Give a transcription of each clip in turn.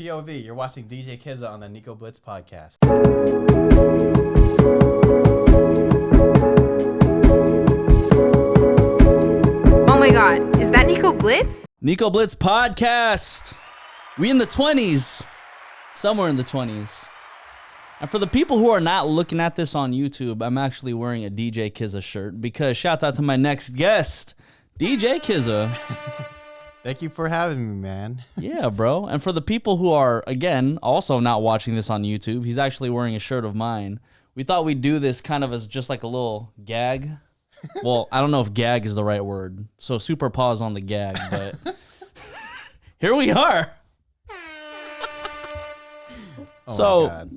POV, you're watching DJ KZA on the Nico Blitz podcast. Oh my god, is that Nico Blitz? Nico Blitz podcast. We in the 20s. Somewhere in the 20s. And for the people who are not looking at this on YouTube, I'm actually wearing a DJ KZA shirt because shout out to my next guest, DJ KZA. Thank you for having me, man. Yeah, bro. And for the people who are, again, also not watching this on YouTube, he's actually wearing a shirt of mine. We thought we'd do this kind of as just like a little gag. Well, I don't know if gag is the right word. So super pause on the gag, but here we are. Oh So, my God.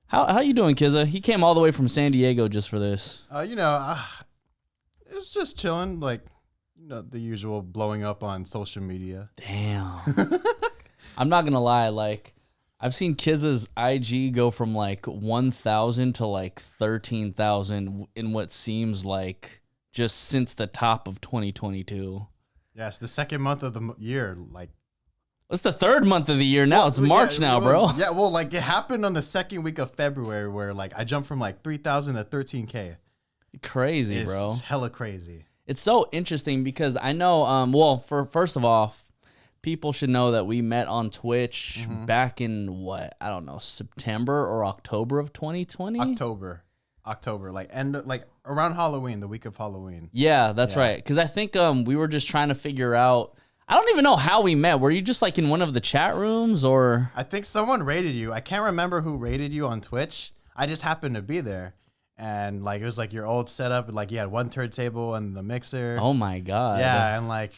How you doing, KZA? He came all the way from San Diego just for this. It's just chilling, like, the usual blowing up on social media. Damn. I'm not gonna lie, like, I've seen KZA's IG go from like 1,000 to like 13,000 in what seems like just since the top of 2022. Yes, the second month of the year, like. It's the third month of the year now. It's March now, bro. Yeah, well, like, it happened on the second week of February where, like, I jumped from, like, 3,000 to 13K. Crazy, bro. It's hella crazy. It's so interesting because I know, first of all, people should know that we met on Twitch back in I don't know, September or October of 2020? October, like around Halloween, the week of Halloween. Yeah, that's right. Because I think we were just trying to figure out, I don't even know how we met. Were you just like in one of the chat rooms or? I think someone raided you. I can't remember who raided you on Twitch. I just happened to be there. And like it was like your old setup, like you had one turntable and the mixer. Oh my god! Yeah, and like,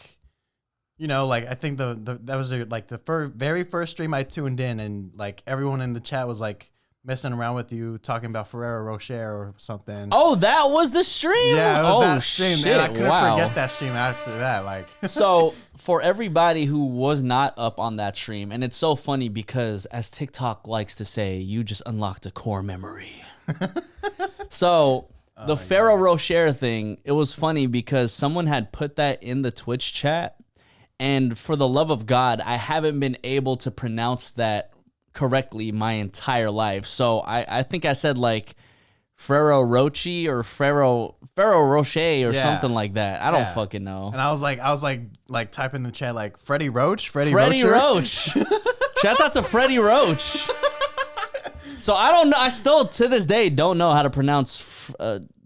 like I think that was the very first stream I tuned in, and like everyone in the chat was like messing around with you, talking about Ferrero Rocher or something. Oh, that was the stream. Yeah, it was that stream. Shit, Man, I couldn't wow. forget that stream after that. Like, so for everybody who was not up on that stream, and it's so funny because as TikTok likes to say, you just unlocked a core memory. So the Ferrero Rocher thing, it was funny because someone had put that in the Twitch chat, and for the love of God, I haven't been able to pronounce that correctly my entire life. So I think I said like Ferrero Rocher or Ferrero Rocher or something like that. I don't fucking know. And I was like typing in the chat like Freddie Roach, Freddie Roach. Shout out to Freddie Roach. So I don't know. I still to this day don't know how to pronounce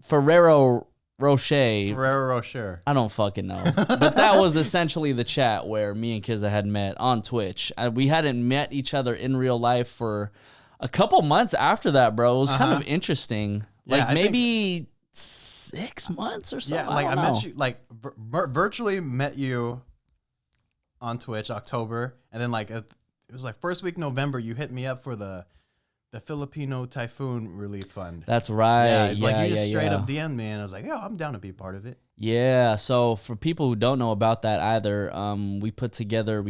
Ferrero Rocher. Ferrero Rocher. I don't fucking know. But that was essentially the chat where me and KZA had met on Twitch. We hadn't met each other in real life for a couple months after that, bro. It was kind of interesting. Yeah, like I maybe 6 months or something. Yeah, like I don't know. met you, like virtually met you on Twitch October, and then like it was like first week November. You hit me up for the Filipino Typhoon Relief Fund. That's right. Yeah, like you just straight up DM'd me, and I was like, "Yo, I'm down to be part of it." Yeah. So for people who don't know about that either, we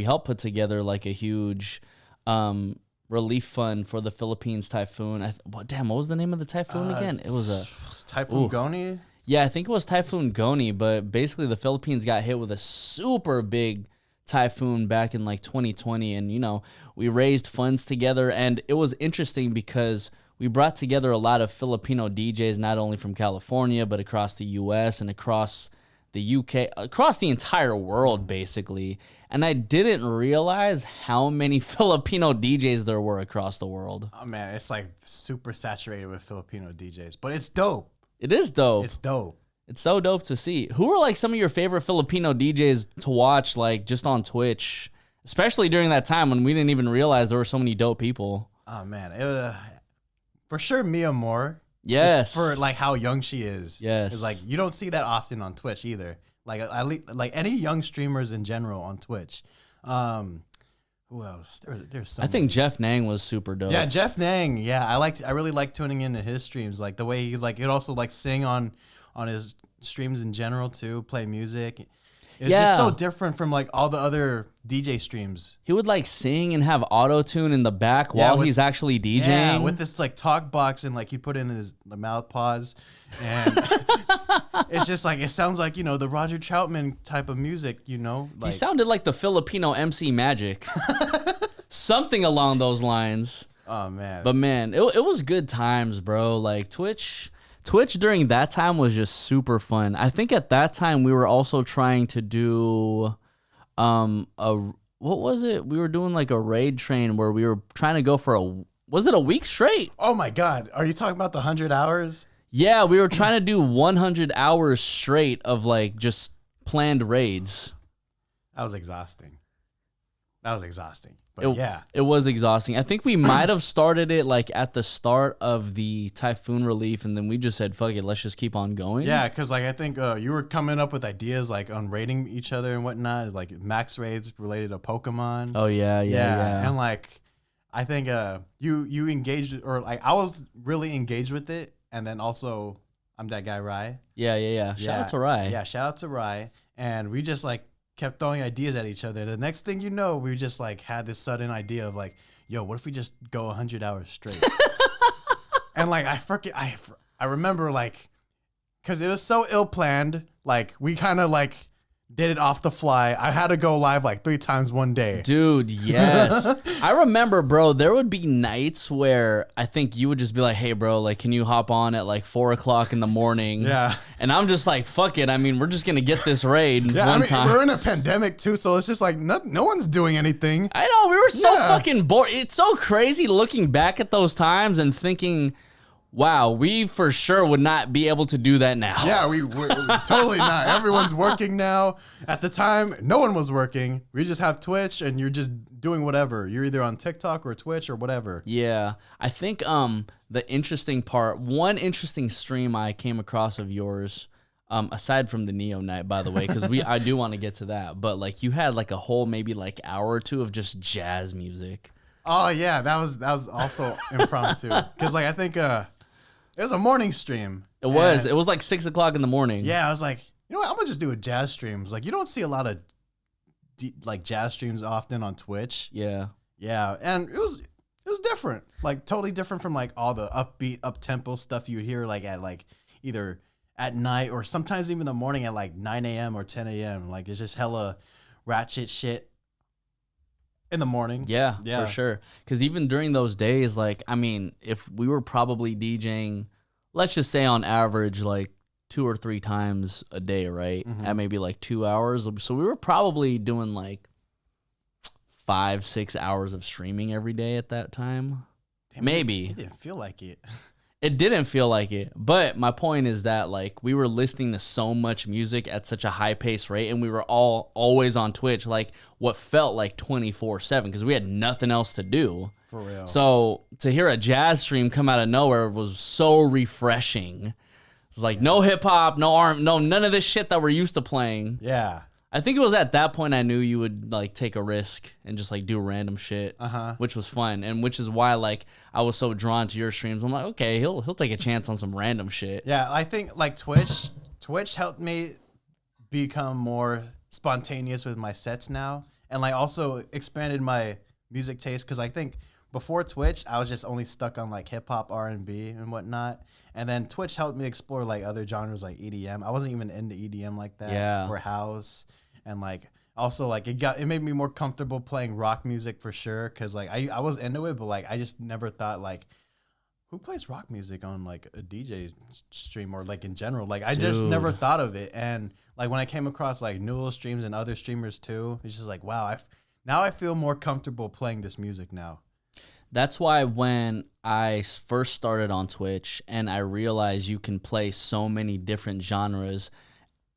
helped put together like a huge relief fund for the Philippines typhoon. What was the name of the typhoon again? It was a Typhoon Goni. Yeah, I think it was Typhoon Goni, but basically the Philippines got hit with a super big typhoon back in like 2020, and we raised funds together, and it was interesting because we brought together a lot of Filipino DJs, not only from California but across the US and across the UK, across the entire world basically. And I didn't realize how many Filipino DJs there were across the world. Oh man, it's like super saturated with Filipino DJs, but it's dope. It is dope. It's dope. It's so dope to see. Who are like some of your favorite Filipino DJs to watch, like just on Twitch, especially during that time when we didn't even realize there were so many dope people? Oh man, it was for sure Mia Moore. Yes, for like how young she is. Yes, it's like you don't see that often on Twitch either. Like at least, like any young streamers in general on Twitch. Who else? There's some. I think Jeff Nang was super dope. Yeah, Jeff Nang. Yeah, I really like tuning into his streams. Like the way he he'd also like sing on his streams in general too, play music. It's just so different from like all the other DJ streams. He would like sing and have auto-tune in the back while he's actually DJing. Yeah, with this like talk box and like you put in the mouth pause, and it's just like it sounds like the Roger Troutman type of music. Like, he sounded like the Filipino MC Magic. Something along those lines. Oh man. But man, it was good times, bro. Like Twitch during that time was just super fun. I think at that time we were also trying to do what was it? We were doing like a raid train where we were trying to go for was it a week straight? Oh my God. Are you talking about the 100 hours? Yeah, we were trying to do 100 hours straight of like just planned raids. That was exhausting. But it was exhausting. I think we might have started it like at the start of the typhoon relief, and then we just said, "Fuck it, let's just keep on going." Yeah, because like I think you were coming up with ideas like on raiding each other and whatnot, like max raids related to Pokemon. Oh yeah. And like I think you engaged, or like I was really engaged with it, and then also I'm that guy Rye. Yeah. Shout out to Rye. Yeah, shout out to Rye, and we just like kept throwing ideas at each other. The next thing you know, we just like had this sudden idea of like, yo, what if we just go 100 hours straight? And like I remember like, because it was so ill planned, like we kind of like did it off the fly. I had to go live like 3 times one day. Dude, yes. I remember, bro, there would be nights where I think you would just be like, hey, bro, like, can you hop on at like 4 o'clock in the morning? Yeah. And I'm just like, fuck it. I mean, we're just going to get this raid one time. We're in a pandemic too, so it's just like no one's doing anything. I know. We were so fucking bored. It's so crazy looking back at those times and thinking, wow, we for sure would not be able to do that now. Yeah, we're totally not. Everyone's working now. At the time, no one was working. We just have Twitch, and you're just doing whatever. You're either on TikTok or Twitch or whatever. Yeah, I think the interesting part, one interesting stream I came across of yours, aside from the Neo night, by the way, because I do want to get to that, but like you had like a whole maybe like hour or two of just jazz music. Oh yeah, that was also impromptu. Because like I think it was a morning stream. It was like 6 o'clock in the morning. Yeah, I was like, you know what? I'm gonna just do a jazz stream. Like you don't see a lot of like jazz streams often on Twitch. Yeah, and it was different, like totally different from like all the upbeat, up tempo stuff you would hear like at like either at night or sometimes even the morning at like 9 a.m. or 10 a.m. Like it's just hella ratchet shit in the morning. Yeah, for sure. Because even during those days, like, I mean, if we were probably DJing, let's just say on average, like 2 or 3 times a day, right? Mm-hmm. At maybe like 2 hours. So we were probably doing like 5-6 hours of streaming every day at that time. Damn, maybe. It didn't feel like it. It didn't feel like it. But my point is that like we were listening to so much music at such a high pace rate, and we were all always on Twitch, like what felt like 24/7 because we had nothing else to do. For real. So to hear a jazz stream come out of nowhere was so refreshing. It was like no hip hop, no none of this shit that we're used to playing. Yeah. I think it was at that point I knew you would like take a risk and just like do random shit, which was fun, and which is why like I was so drawn to your streams. I'm like, okay, he'll take a chance on some random shit. Yeah, I think like Twitch helped me become more spontaneous with my sets now, and like also expanded my music taste because I think before Twitch I was just only stuck on like hip hop, R&B, and whatnot. And then Twitch helped me explore like other genres like EDM. I wasn't even into EDM like that, or house. And like also like it made me more comfortable playing rock music for sure, because like I was into it, but like I just never thought like who plays rock music on like a DJ stream or like in general. Like I just never thought of it. And like when I came across like Newell streams and other streamers too, it's just like wow, now I feel more comfortable playing this music now. That's why when I first started on Twitch and I realized you can play so many different genres,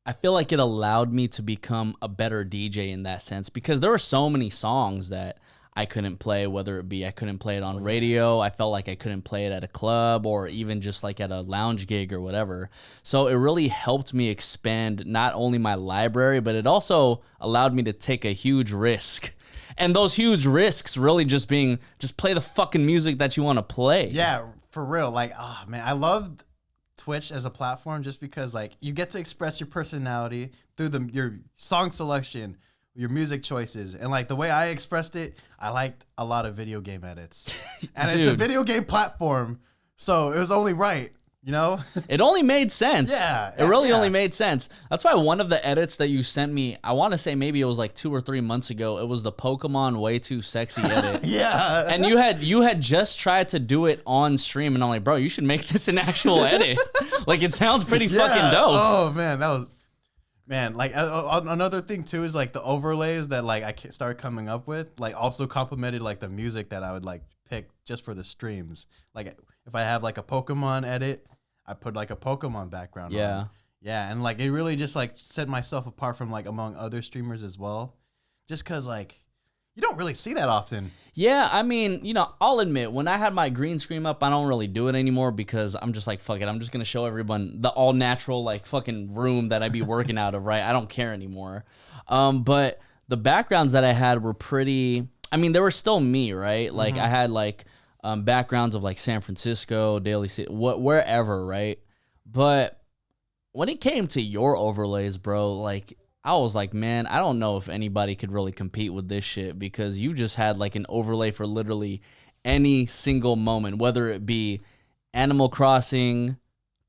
I feel like it allowed me to become a better DJ in that sense, because there were so many songs that I couldn't play, whether it be I couldn't play it on radio, I felt like I couldn't play it at a club or even just like at a lounge gig or whatever. So it really helped me expand not only my library, but it also allowed me to take a huge risk. And those huge risks really just being, just play the fucking music that you want to play. Yeah, for real. Like, oh man, I loved Twitch as a platform just because like you get to express your personality through your song selection, your music choices, and like the way I expressed it, I liked a lot of video game edits. And it's a video game platform, so it was only right. You know? It only made sense. Yeah. It really only made sense. That's why one of the edits that you sent me, I want to say maybe it was like 2 or 3 months ago, it was the Pokemon way too sexy edit. Yeah. And you had just tried to do it on stream, and I'm like, bro, you should make this an actual edit. Like, it sounds pretty fucking dope. Oh, man. That was... Man, like another thing too is like the overlays that like I started coming up with, like also complemented like the music that I would like pick just for the streams. Like if I have like a Pokemon edit, I put like a Pokemon background on. Yeah, and like it really just like set myself apart from like among other streamers as well. Just cause like you don't really see that often. Yeah, I mean, you know, I'll admit, when I had my green screen up, I don't really do it anymore because I'm just like, fuck it. I'm just going to show everyone the all natural, like, fucking room that I be working out of, right? I don't care anymore. But the backgrounds that I had were pretty, I mean, they were still me, right? Like, I had, like, backgrounds of, like, San Francisco, Daly City, wherever, right? But when it came to your overlays, bro, like, I was like, man, I don't know if anybody could really compete with this shit because you just had like an overlay for literally any single moment, whether it be Animal Crossing,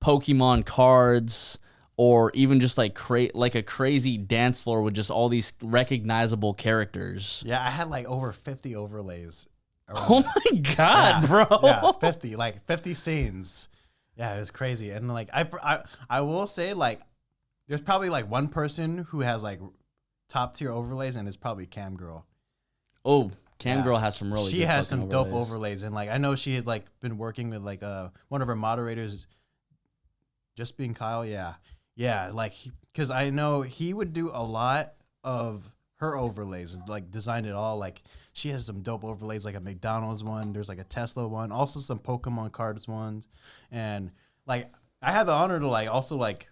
Pokemon cards, or even just like like a crazy dance floor with just all these recognizable characters. Yeah, I had like over 50 overlays. Oh my God, bro. Yeah, 50 scenes. Yeah, it was crazy. And like I will say like there's probably like one person who has like top tier overlays, and it's probably Cam Girl. Oh, Cam Girl has some really. She good has some overlays. dope overlays, and like I know she had like been working with like one of her moderators, Just Being Kyle. Yeah, like because I know he would do a lot of her overlays and like design it all. Like she has some dope overlays, like a McDonald's one. There's like a Tesla one, also some Pokemon cards ones, and like I had the honor to like also like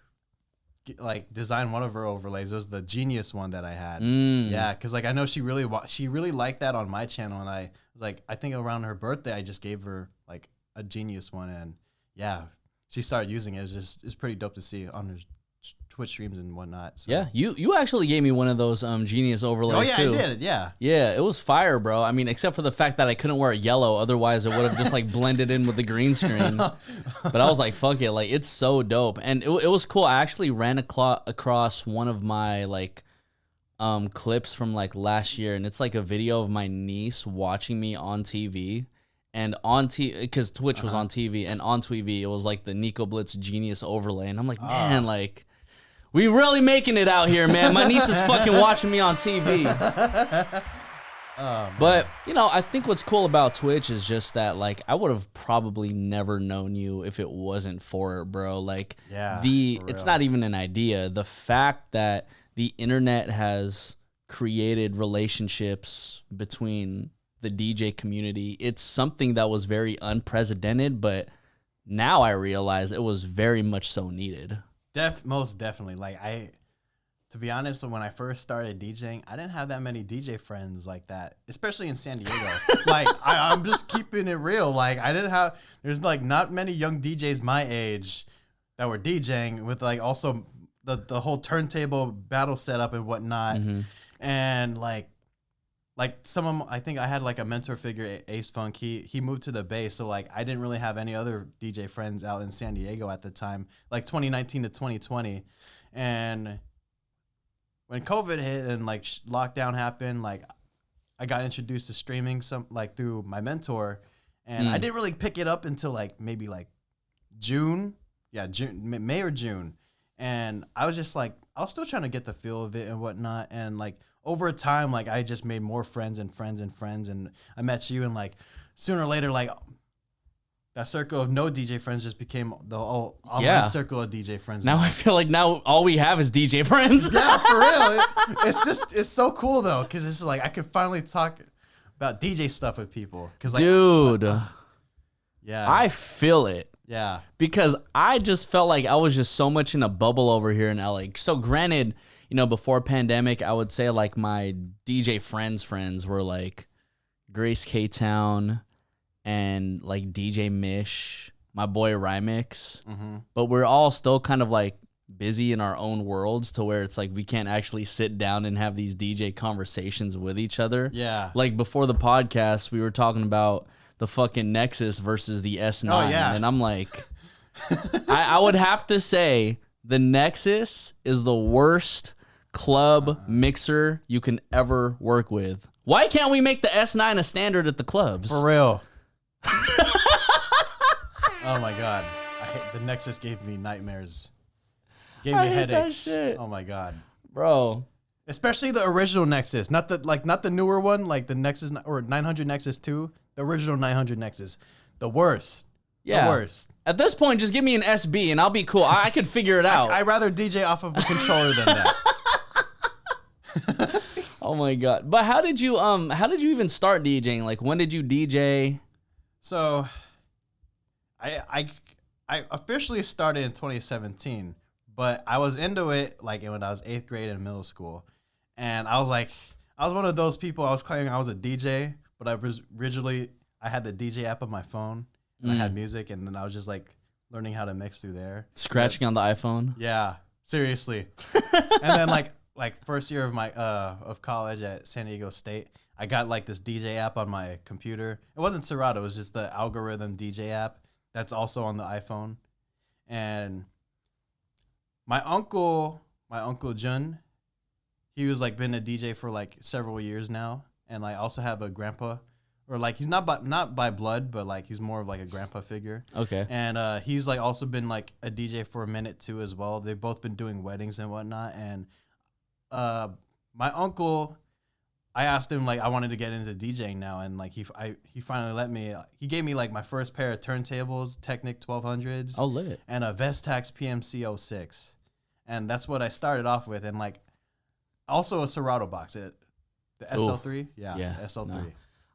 design one of her overlays. It was the Genius one that I had. Yeah, because like I know she really liked that on my channel, and I was like, I think around her birthday I just gave her like a Genius one, and yeah, she started using it. It's pretty dope to see on her Twitch streams and whatnot. So. Yeah, you actually gave me one of those Genius overlays too. Oh yeah, I did. Yeah. Yeah, it was fire, bro. I mean, except for the fact that I couldn't wear it yellow, otherwise it would have just like blended in with the green screen. But I was like, fuck it, like it's so dope, and it was cool. I actually ran across one of my like clips from like last year, and it's like a video of my niece watching me on TV. And on TV, because Twitch was on TV, and on TV it was like the Nico Blitz Genius overlay, and I'm like, man, like. We really making it out here, man. My niece is fucking watching me on TV. But, you know, I think what's cool about Twitch is just that, like, I would have probably never known you if it wasn't for it, bro. Like, it's not even an idea. The fact that the internet has created relationships between the DJ community, it's something that was very unprecedented, but now I realize it was very much so needed. Most definitely. Like to be honest, when I first started DJing, I didn't have that many DJ friends like that, especially in San Diego. Like I'm just keeping it real. Like there's like not many young DJs my age that were DJing with like also the whole turntable battle setup and whatnot. And like some of them, I think I had like a mentor figure, Ace Funk. He moved to the Bay, so like I didn't really have any other DJ friends out in San Diego at the time, like 2019 to 2020. And when COVID hit and like lockdown happened, like I got introduced to streaming through my mentor, and I didn't really pick it up until like maybe like May or June. And I was just like, I was still trying to get the feel of it and whatnot, and like. Over time, like I just made more friends and friends and friends, and I met you, and like sooner or later, like that circle of no DJ friends just became the whole online circle of DJ friends. Now I feel like now all we have is DJ friends. Yeah, for real. It's so cool though, because it's like I can finally talk about DJ stuff with people. Cause like, dude, yeah, I feel it. Yeah, because I just felt like I was just so much in a bubble over here in LA. So granted. You know, before pandemic, I would say like my DJ friends were like Grace K-Town and like DJ Mish, my boy Rymix. But we're all still kind of like busy in our own worlds to where it's like we can't actually sit down and have these DJ conversations with each other. Yeah. Like before the podcast, we were talking about the fucking Nexus versus the S9. Oh, yeah. And I'm like... I would have to say the Nexus is the worst club mixer you can ever work with. Why can't we make the S9 a standard at the clubs? For real. Oh my god. The Nexus gave me nightmares. Gave me headaches. That shit. Oh my god. Bro. Especially the original Nexus, not the newer one, like the Nexus or 900 Nexus 2, the original 900 Nexus. The worst. Yeah. The worst. At this point, just give me an SB and I'll be cool. I could figure it out. I'd rather DJ off of a controller than that. Oh my god. But how did you even start DJing? Like, when did you DJ? So I officially started in 2017, but I was into it like when I was 8th grade in middle school. And I was one of those people, I was claiming I was a DJ, but I had the DJ app on my phone and I had music, and then I was just like learning how to mix through there. Scratching on the iPhone? Yeah, seriously. And then like first year of my of college at San Diego State, I got like this DJ app on my computer. It wasn't Serato, it was just the algorithm DJ app that's also on the iPhone. And my uncle Jun, he was like been a DJ for like several years now, and I also have a grandpa, or like he's not by blood, but like he's more of like a grandpa figure. Okay. And he's like also been like a DJ for a minute too as well. They've both been doing weddings and whatnot. And my uncle, I asked him like I wanted to get into DJing now, and like he finally let me. He gave me like my first pair of turntables, Technic 1200s. Oh, lit. And a Vestax PMC 06. And that's what I started off with, and like also a Serato box. The SL3? Yeah, yeah, the SL3. No.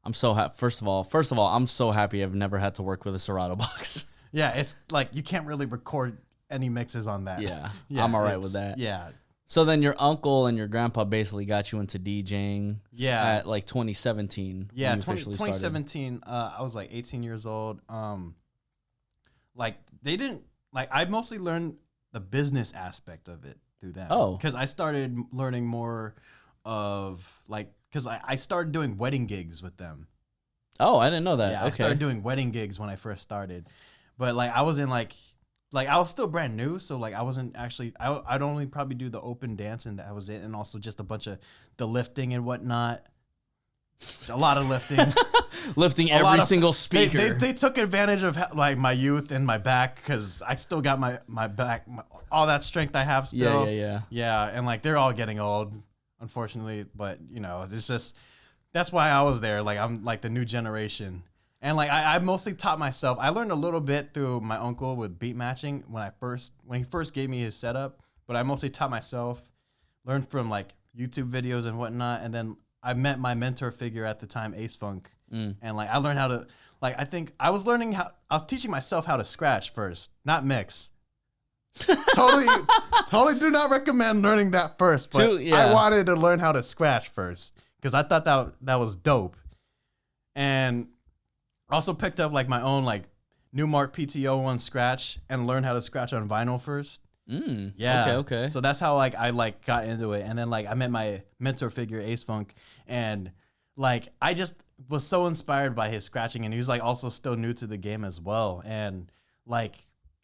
I'm so happy. First of all, I'm so happy I've never had to work with a Serato box. Yeah, it's like you can't really record any mixes on that. Yeah, I'm all right with that. Yeah. So then your uncle and your grandpa basically got you into DJing. Yeah. At like 2017. Yeah, when you officially 2017. I was like 18 years old. Like they didn't like. I mostly learned the business aspect of it through them. Oh. Because I started learning more of like, because I started doing wedding gigs with them. Oh, I didn't know that. Yeah, Okay. I started doing wedding gigs when I first started, but like I wasn't like I was still brand new, so like I wasn't actually. I'd only probably do the open dance, and that was it, and also just a bunch of the lifting and whatnot. A lot of lifting. Lifting every single speaker. They took advantage of like my youth and my back, because I still got my back, all that strength I have still. Yeah, and like they're all getting old, unfortunately, but you know, it's just that's why I was there. Like I'm like the new generation. And like I mostly taught myself. I learned a little bit through my uncle with beat matching when he first gave me his setup, but I mostly taught myself, learned from like YouTube videos and whatnot, and then I met my mentor figure at the time, Ace Funk, and like I learned how to like I was teaching myself how to scratch first, not mix. totally do not recommend learning that first, but I wanted to learn how to scratch first because I thought that was dope. And also picked up like my own like Newmark PTO1 scratch and learned how to scratch on vinyl first. Yeah. Okay. So that's how like I like got into it, and then like I met my mentor figure Ace Funk, and like I just was so inspired by his scratching, and he was like also still new to the game as well, and like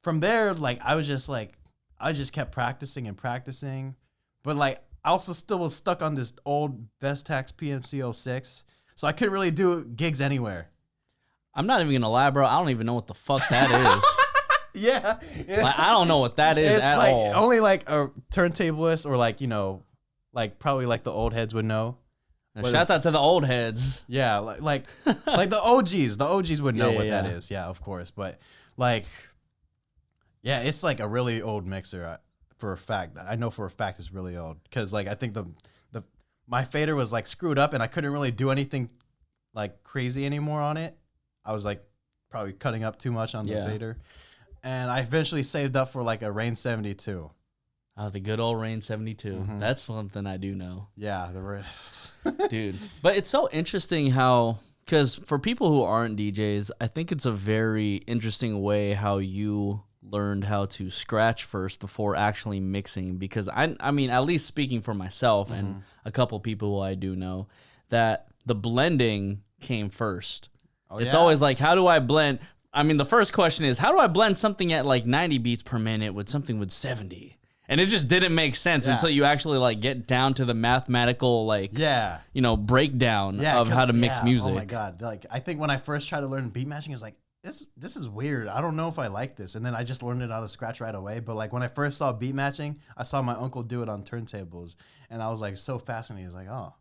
from there like I just kept practicing, but like I also still was stuck on this old Vestax PMC 06, so I couldn't really do gigs anywhere. I'm not even gonna lie, bro. I don't even know what the fuck that is. Yeah. Like, I don't know what that is at like, all. Only like a turntablist or like, you know, like probably like the old heads would know. Shout out to the old heads. Yeah, like the OGs. The OGs would know what that is. Yeah, of course. But like, yeah, it's like a really old mixer for a fact. I know for a fact it's really old because like I think my fader was like screwed up and I couldn't really do anything like crazy anymore on it. I was like probably cutting up too much on the fader. And I eventually saved up for like a Rain 72. Oh, the good old Rain 72. Mm-hmm. That's something I do know. Yeah, the rest. Dude. But it's so interesting how, because for people who aren't DJs, I think it's a very interesting way how you learned how to scratch first before actually mixing. Because I mean, at least speaking for myself and a couple people who I do know, that the blending came first. Oh, it's always like, how do I blend? I mean, the first question is, how do I blend something at like 90 beats per minute with something with 70? And it just didn't make sense until you actually like get down to the mathematical breakdown of how to mix music. Oh my god! Like I think when I first tried to learn beat matching, it's like this is weird. I don't know if I like this. And then I just learned it out of scratch right away. But like when I first saw beat matching, I saw my uncle do it on turntables, and I was like so fascinated. I was like, oh,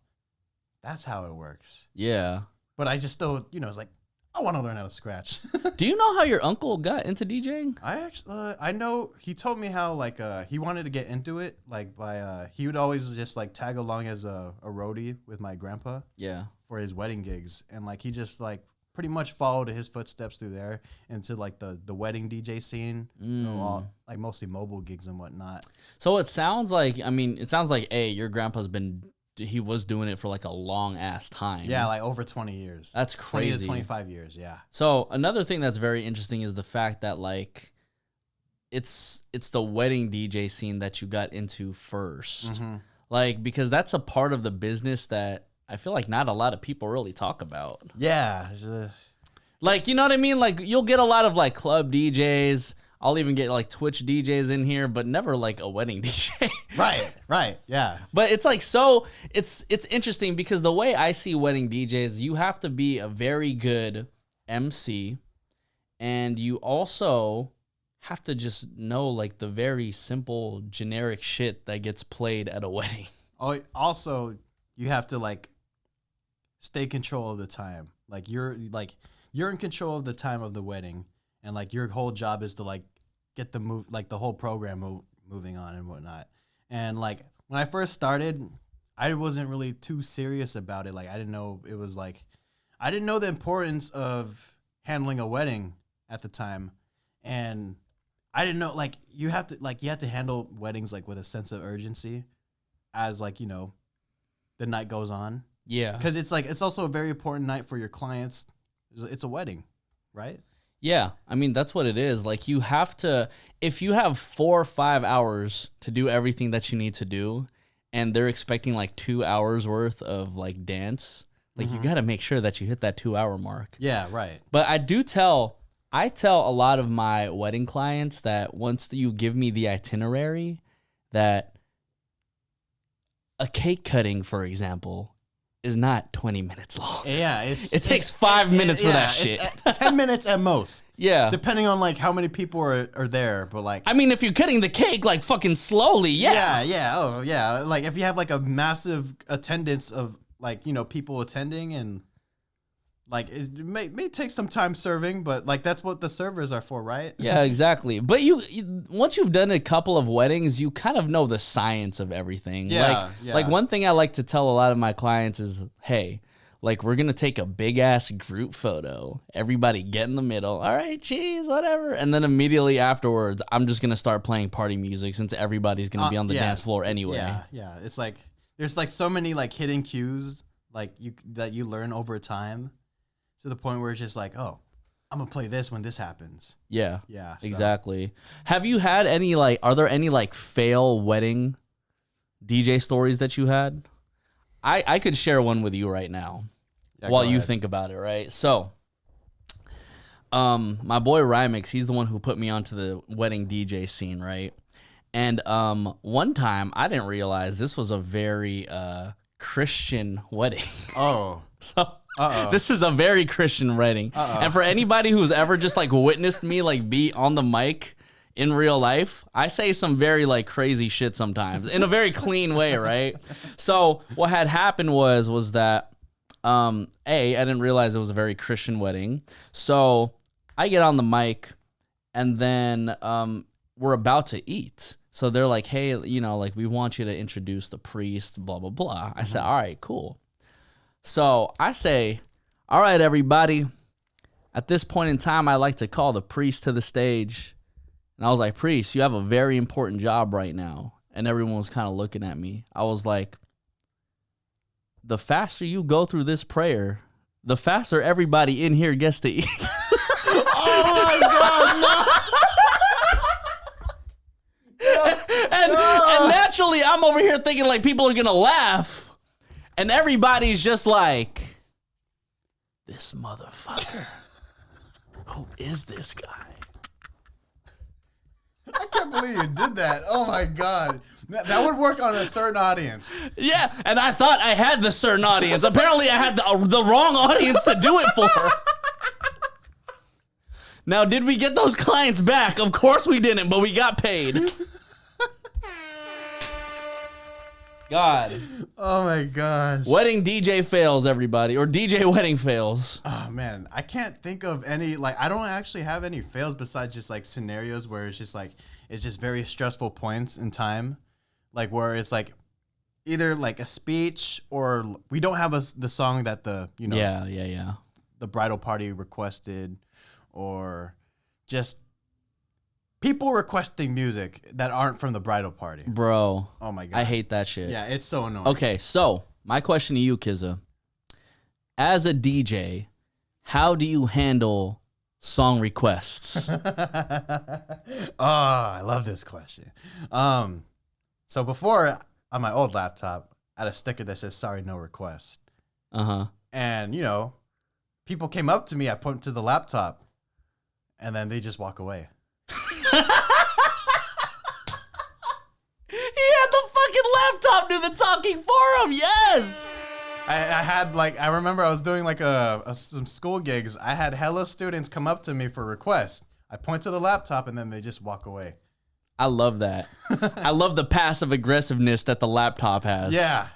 that's how it works. Yeah. But I just still, it's like, I want to learn how to scratch. Do you know how your uncle got into DJing? I know he told me how like he wanted to get into it like by he would always just like tag along as a roadie with my grandpa. Yeah. For his wedding gigs, and like he just like pretty much followed his footsteps through there into like the wedding DJ scene, like mostly mobile gigs and whatnot. So it sounds like your grandpa's he was doing it for like a long ass time. Yeah, like over 20 years. That's crazy. 20 to 25 years, yeah. So another thing that's very interesting is the fact that like it's the wedding DJ scene that you got into first. Mm-hmm. Like because that's a part of the business that I feel like not a lot of people really talk about. Yeah. Like, you know what I mean? Like you'll get a lot of like club DJs. I'll even get like Twitch DJs in here, but never like a wedding DJ. Right, yeah. But it's like it's interesting because the way I see wedding DJs, you have to be a very good MC, and you also have to just know like the very simple generic shit that gets played at a wedding. Oh, also you have to like stay control of the time. Like you're in control of the time of the wedding. And like your whole job is to like get the whole program moving on and whatnot. And like when I first started, I wasn't really too serious about it. Like I didn't know the importance of handling a wedding at the time, and I didn't know like you have to handle weddings like with a sense of urgency, as like the night goes on. Yeah, because it's also a very important night for your clients. It's a wedding, right? Yeah, I mean, that's what it is. Like, you have to, if you have 4 or 5 hours to do everything that you need to do, and they're expecting like 2 hours worth of like dance, like you got to make sure that you hit that 2 hour mark. Yeah, right. But I tell a lot of my wedding clients that once you give me the itinerary, that a cake cutting, for example, is not 20 minutes long. Yeah, it takes 5 minutes for that shit. 10 minutes at most. Yeah. Depending on like how many people are there, but like I mean, if you're cutting the cake like fucking slowly, yeah. Yeah. Oh, yeah. Like if you have like a massive attendance of like, people attending, and like it may take some time serving, but like that's what the servers are for, right? Yeah, exactly. But you once you've done a couple of weddings, you kind of know the science of everything. Yeah, Like one thing I like to tell a lot of my clients is, hey, like we're gonna take a big ass group photo. Everybody get in the middle. All right, cheese, whatever. And then immediately afterwards, I'm just gonna start playing party music since everybody's gonna be on the dance floor anyway. Yeah. It's like there's like so many like hidden cues like that you learn over time, to the point where it's just like, oh, I'm gonna play this when this happens. Yeah. Yeah. Exactly. Have you had any are there any like fail wedding DJ stories that you had? I could share one with you right now while you think about it, right? So my boy Rymix, he's the one who put me onto the wedding DJ scene, right? And one time I didn't realize this was a very Christian wedding. Oh. So this is a very Christian wedding. And for anybody who's ever just like witnessed me like be on the mic in real life, I say some very like crazy shit sometimes in a very clean way, right? So what had happened was that I didn't realize it was a very Christian wedding. So I get on the mic, and then we're about to eat. So they're like, hey, like we want you to introduce the priest, blah, blah, blah. I said, all right, cool. So I say, all right, everybody, at this point in time, I'd like to call the priest to the stage. And I was like, priest, you have a very important job right now. And everyone was kind of looking at me. I was like, the faster you go through this prayer, the faster everybody in here gets to eat. Oh, my God, no. And naturally, I'm over here thinking like people are going to laugh. And everybody's just like, this motherfucker Who is this guy? I can't believe you did that. Oh my God. That would work on a certain audience. Yeah, and I thought I had the certain audience. Apparently, I had the wrong audience to do it for. Now, did we get those clients back? Of course we didn't, but we got paid. God. Oh my gosh. Wedding DJ fails, everybody. Or DJ wedding fails. Oh man, I can't think of any, like, I don't actually have any fails besides just like scenarios where it's just like, it's just very stressful points in time. Like where it's like either like a speech or we don't have the song that the, you know, Yeah. the bridal party requested, or just people requesting music that aren't from the bridal party. Bro. Oh my God. I hate that shit. Yeah, it's so annoying. Okay, so my question to you, KZA. As a DJ, how do you handle song requests? Oh, I love this question. So before, on my old laptop, I had a sticker that says "Sorry, no request." And you know, people came up to me. I point to the laptop, and then they just walk away. He had the fucking laptop do the talking for him. Yes. I had like, I remember I was doing like some school gigs. I had hella students come up to me for requests. I point to the laptop and then they just walk away. I love that. I love the passive aggressiveness that the laptop has. Yeah.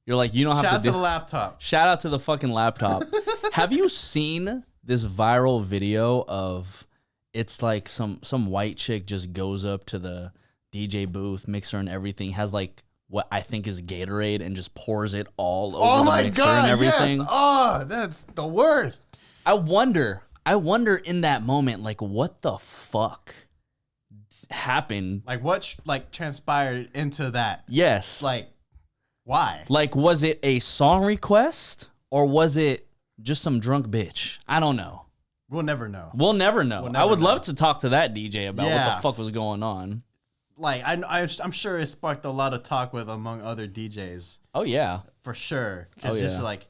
You're like, you don't have Shout to out to the laptop. Shout out to the fucking laptop. Have you seen this viral video of, it's like some white chick just goes up to the DJ booth, mixer and everything, has like what I think is Gatorade and just pours it all over the mixer and everything. Yes. Oh, that's the worst. I wonder in that moment, like, what the fuck happened? Like what transpired into that? Yes. Like why? Like, was it a song request or was it just some drunk bitch? I don't know. We'll never know. We'll never know. We'll never I would know. love to talk to that DJ about what Yeah. the fuck was going on. Like I'm sure it sparked a lot of talk with among other DJs Oh yeah. for sure. Oh, It's just yeah. like,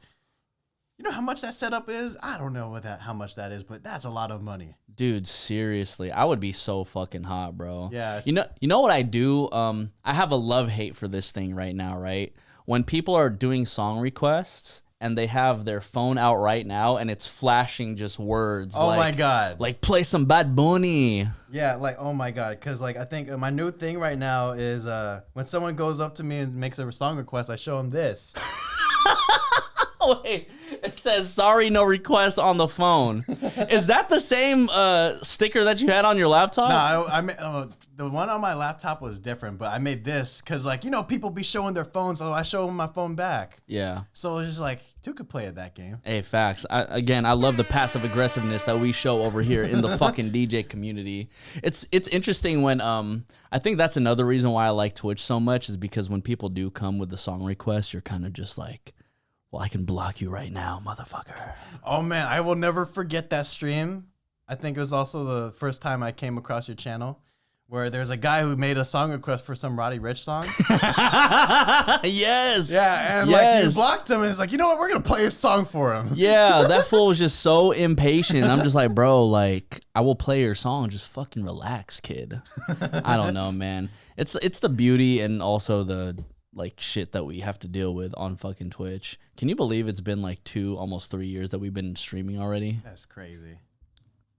you know how much that setup is? I don't know how much that is, but that's a lot of money. Dude, seriously. I would be so fucking hot, bro. Yeah. You know what I do? I have a love-hate for this thing right now, right? When people are doing song requests and they have their phone out right now and it's flashing just words. Oh like, my God. Like, play some Bad Bunny. Yeah, like, oh my God. Because, like, I think my new thing right now is when someone goes up to me and makes a song request, I show them this. Wait, it says sorry, no requests on the phone. Is that the same sticker that you had on your laptop? No, I made, the one on my laptop was different, but I made this because, like, you know, people be showing their phones, so I show them my phone back. Yeah. So it's just like, two could play at that game. Hey, facts. I love the passive aggressiveness that we show over here in the fucking DJ community. It's interesting when I think that's another reason why I like Twitch so much is because when people do come with the song request, you're kind of just like, well, I can block you right now, motherfucker. Oh man, I will never forget that stream. I think it was also the first time I came across your channel, where there's a guy who made a song request for some Roddy Ricch song. Yes. Yeah, and like you blocked him, and it's like, you know what? We're gonna play a song for him. Yeah, that fool was just so impatient. I'm just like, bro, like, I will play your song. Just fucking relax, kid. I don't know, man. It's the beauty and also the like shit that we have to deal with on fucking Twitch. Can you believe it's been like almost 3 years that we've been streaming already? That's crazy.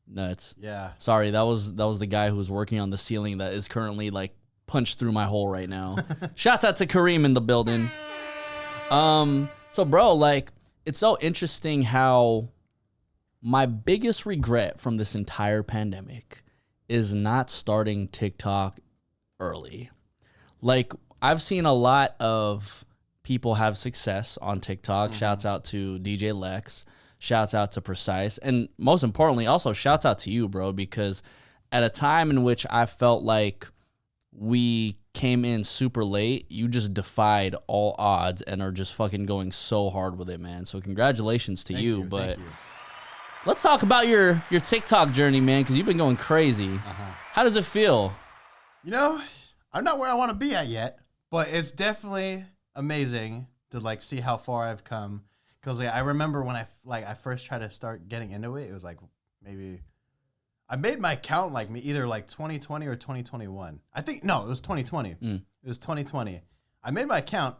Nuts. Yeah. Sorry, that was the guy who was working on the ceiling that is currently like punched through my hole right now. Shouts out to Kareem in the building. So bro, like, it's so interesting how my biggest regret from this entire pandemic is not starting TikTok early. Like, I've seen a lot of people have success on TikTok. Shouts out to DJ Lex. Shouts out to Precise. And most importantly, also shouts out to you, bro, because at a time in which I felt like we came in super late, you just defied all odds and are just fucking going so hard with it, man. So congratulations to you. But thank you. Let's talk about your TikTok journey, man, because you've been going crazy. How does it feel? You know, I'm not where I want to be at yet, but it's definitely amazing to like see how far I've come. Because like, I remember when I first tried to start getting into it, it was like maybe I made my account like either like 2020 or 2021. I think no, it was 2020. It was 2020. I made my account.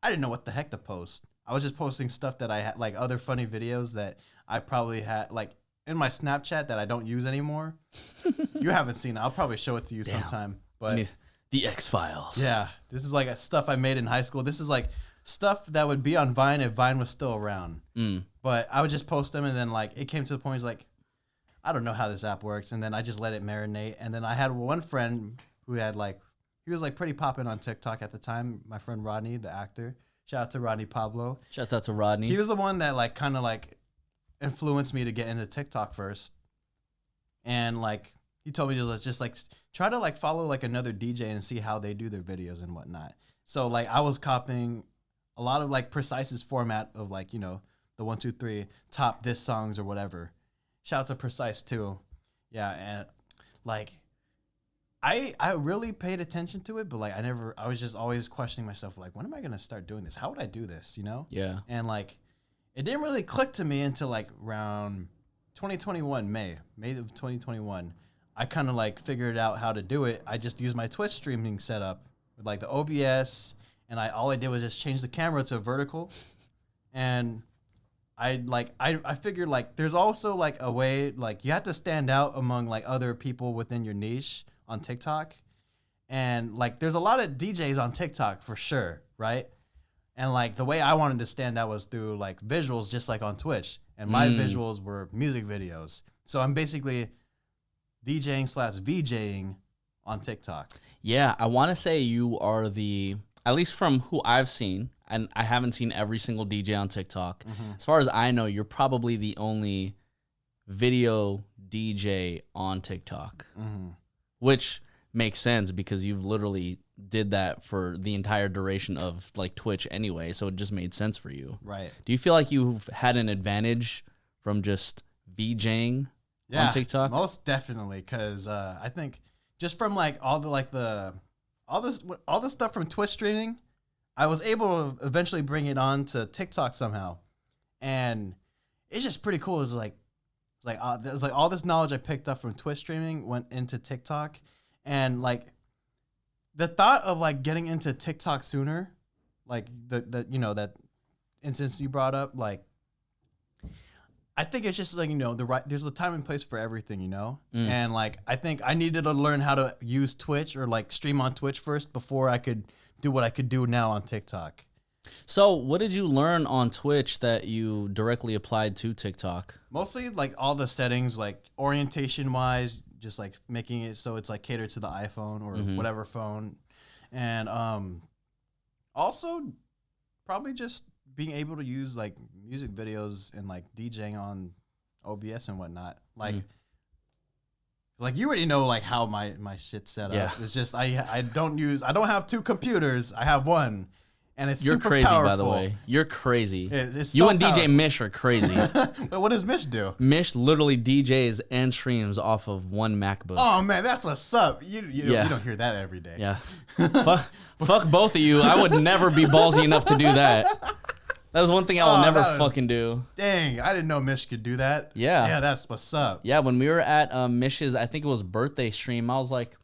I didn't know what the heck to post. I was just posting stuff that I had, like other funny videos that I probably had like in my Snapchat that I don't use anymore. You haven't seen it. I'll probably show it to you sometime. But the X-Files. Yeah, this is like stuff I made in high school. This is like stuff that would be on Vine if Vine was still around. But I would just post them, and then like it came to the point, it's like, I don't know how this app works, and then I just let it marinate. And then I had one friend who had like, he was like pretty popping on TikTok at the time. My friend Rodney, the actor. Shout out to Rodney Pablo. Shout out to Rodney. He was the one that like kind of like influenced me to get into TikTok first. And like he told me to just like try to like follow like another DJ and see how they do their videos and whatnot. So like I was copying a lot of like Precise's format of like, you know, the 1, 2, 3 top this songs or whatever. Shout out to Precise too. Yeah, and like I really paid attention to it, but like I was just always questioning myself, like, when am I gonna start doing this? How would I do this, you know? Yeah. And like it didn't really click to me until like around 2021, May of 2021. I kind of like figured out how to do it. I just used my Twitch streaming setup with like the OBS, and all I did was just change the camera to vertical, and I figured like there's also like a way, like you have to stand out among like other people within your niche on TikTok. And like there's a lot of DJs on TikTok for sure, right? And like the way I wanted to stand out was through like visuals, just like on Twitch. And my visuals were music videos. So I'm basically DJing/VJing on TikTok. Yeah, I want to say you are at least from who I've seen, and I haven't seen every single DJ on TikTok. As far as I know, you're probably the only video DJ on TikTok, which makes sense because you've literally did that for the entire duration of like Twitch anyway, so it just made sense for you. Right. Do you feel like you've had an advantage from just VJing on TikTok? Most definitely, because I think just from like all the stuff from Twitch streaming, I was able to eventually bring it on to TikTok somehow, and it's just pretty cool. It's like all this knowledge I picked up from Twitch streaming went into TikTok, and like the thought of like getting into TikTok sooner, like the you know that instance you brought up, like I think it's just like, you know, there's a time and place for everything, you know? And like I think I needed to learn how to use Twitch or like stream on Twitch first before I could do what I could do now on TikTok. So what did you learn on Twitch that you directly applied to TikTok? Mostly like all the settings, like orientation wise, just like making it so it's like catered to the iPhone or whatever phone. And also probably just being able to use like music videos and like DJing on OBS and whatnot. Like like you already know like how my shit's set up. It's just I don't have two computers. I have one. And it's You're super crazy, powerful. by the way. You're crazy. It's you so and DJ powerful. Mish are crazy. But what does Mish do? Mish literally DJs and streams off of one MacBook. Oh man, that's what's up. You don't hear that every day. Yeah. fuck both of you. I would never be ballsy enough to do that. That was one thing I will never fucking do. Dang, I didn't know Mish could do that. Yeah. Yeah, that's what's up. Yeah, when we were at Mish's, I think it was birthday stream, I was like,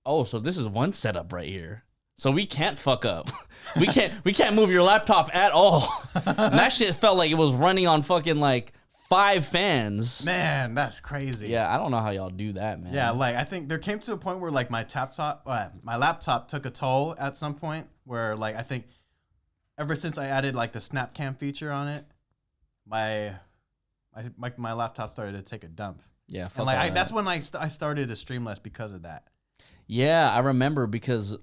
oh, so this is one setup right here. So we can't fuck up. We can't move your laptop at all. And that shit felt like it was running on fucking like 5 fans. Man, that's crazy. Yeah, I don't know how y'all do that, man. Yeah, like I think there came to a point where like my laptop took a toll at some point where like I think ever since I added like the snap cam feature on it, my laptop started to take a dump. Yeah, fuck and like all that. that's when I started to stream less because of that. Yeah, I remember because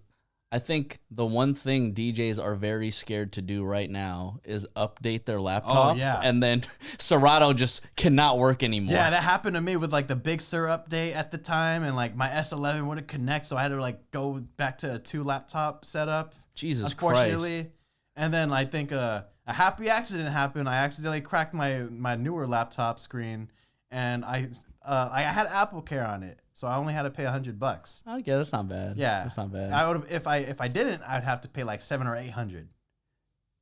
I think the one thing DJs are very scared to do right now is update their laptop. Oh, yeah. And then Serato just cannot work anymore. Yeah, that happened to me with like the Big Sur update at the time, and like my S11 wouldn't connect, so I had to like go back to a 2 laptop setup. Jesus unfortunately. Christ. And then I think a happy accident happened. I accidentally cracked my newer laptop screen, and I had Apple Care on it. So I only had to pay $100. Okay, that's not bad. Yeah, that's not bad. I would if I didn't, I'd have to pay like $700 or $800.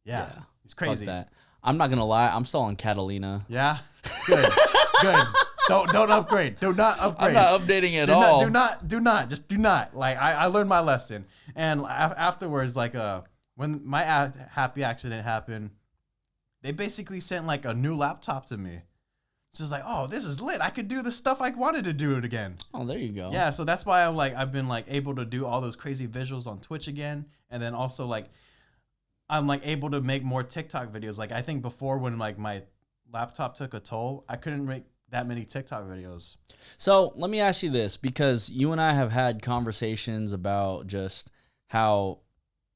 Yeah, it's crazy. Fuck that. I'm not gonna lie. I'm still on Catalina. Yeah, good, good. Don't upgrade. Do not upgrade. I'm not updating at all. Do not. Just do not. Like I learned my lesson. And afterwards, like when my happy accident happened, they basically sent like a new laptop to me. It's just like, oh, this is lit. I could do the stuff I wanted to do it again. Oh, there you go. Yeah, so that's why I've been like able to do all those crazy visuals on Twitch again, and then also like I'm like able to make more TikTok videos. Like I think before when like my laptop took a toll, I couldn't make that many TikTok videos. So let me ask you this, because you and I have had conversations about just how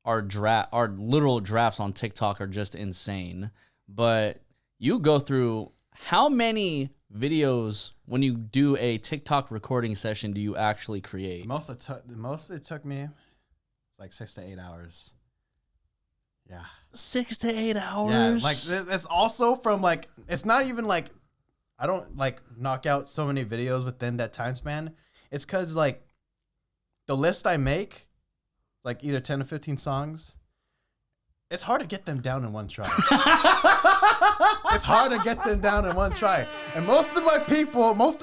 our literal drafts on TikTok are just insane. But you go through how many videos when you do a TikTok recording session do you actually create? Most it took me like 6 to 8 hours. Yeah. 6 to 8 hours. Yeah, like it's also from like it's not even like I don't like knock out so many videos within that time span. It's because like the list I make, like either 10 to 15 songs, it's hard to get them down in one try. It's hard to get them down in one try. And most of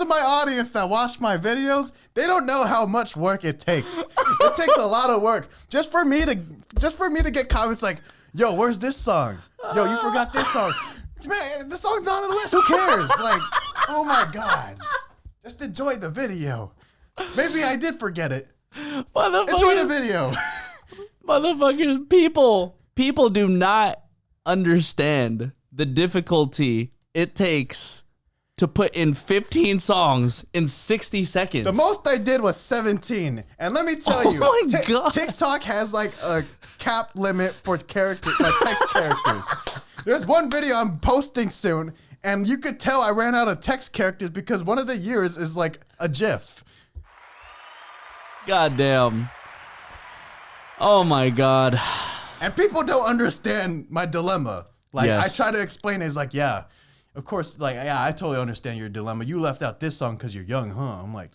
my audience that watch my videos, they don't know how much work it takes. It takes a lot of work just for me to get comments like, yo, where's this song? Yo, you forgot this song. Man, the song's not on the list. Who cares? Like, oh my God. Just enjoy the video. Maybe I did forget it. Enjoy the video. Motherfuckers, people do not understand the difficulty it takes to put in 15 songs in 60 seconds. The most I did was 17. And let me tell you, God. TikTok has like a cap limit for text characters. There's one video I'm posting soon, and you could tell I ran out of text characters because one of the years is like a GIF. God damn. Oh my God. And people don't understand my dilemma. Like, Yes. I try to explain it. It's like, yeah, of course, like, yeah, I totally understand your dilemma. You left out this song because you're young, huh? I'm like,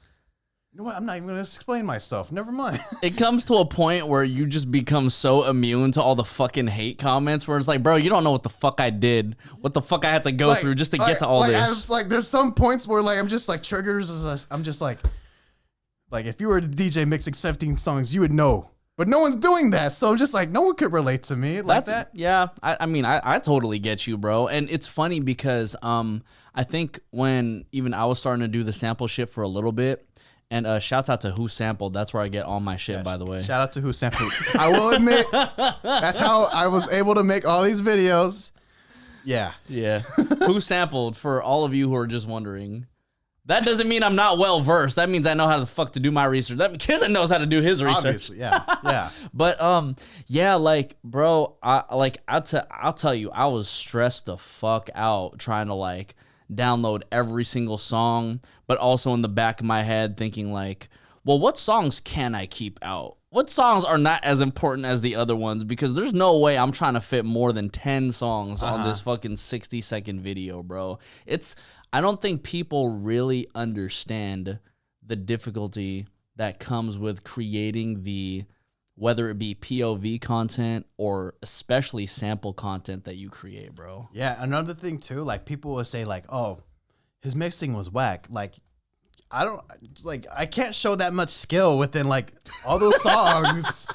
you know what? I'm not even going to explain myself. Never mind. It comes to a point where you just become so immune to all the fucking hate comments where it's like, bro, you don't know what the fuck I did, what the fuck I had to go through just to get to all this. It's like, there's some points where, like, I'm just like, triggers. I'm just like if you were a DJ mixing 17 songs, you would know. But no one's doing that, so I'm just like, no one could relate to me like that. Yeah, I mean, I totally get you, bro. And it's funny because I think when even I was starting to do the sample shit for a little bit, and shouts out to Who Sampled. That's where I get all my shit, by the way. Shout out to Who Sampled. I will admit, that's how I was able to make all these videos. Yeah. Yeah. Who Sampled, for all of you who are just wondering. That doesn't mean I'm not well versed. That means I know how the fuck to do my research. That KZA knows how to do his research. Obviously, yeah. But yeah, like, bro, I'll tell you, I was stressed the fuck out trying to like download every single song, but also in the back of my head thinking like, well, what songs can I keep out? What songs are not as important as the other ones? Because there's no way I'm trying to fit more than 10 songs on this fucking 60-second video, bro. I don't think people really understand the difficulty that comes with creating whether it be POV content or especially sample content that you create, bro. Yeah, another thing too, like people will say like, oh, his mixing was whack. Like, I can't show that much skill within like all those songs.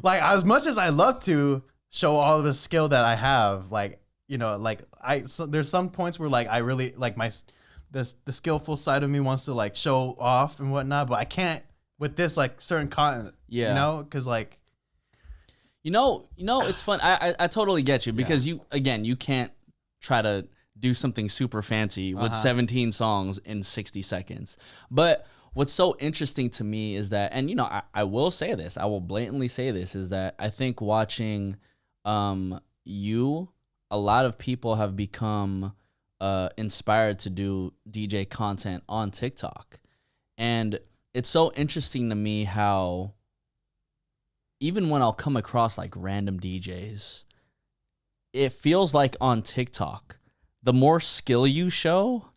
Like, as much as I love to show all the skill that I have, like, you know, like there's some points where like I really like the skillful side of me wants to like show off and whatnot, but I can't with this like certain content. Yeah, you know, because like, you know, it's fun. I totally get you because you can't try to do something super fancy with 17 songs in 60 seconds. But what's so interesting to me is that, and you know, I will say this, I will blatantly say this, is that I think watching you. A lot of people have become inspired to do DJ content on TikTok. And it's so interesting to me how even when I'll come across like random DJs, it feels like on TikTok, the more skill you show,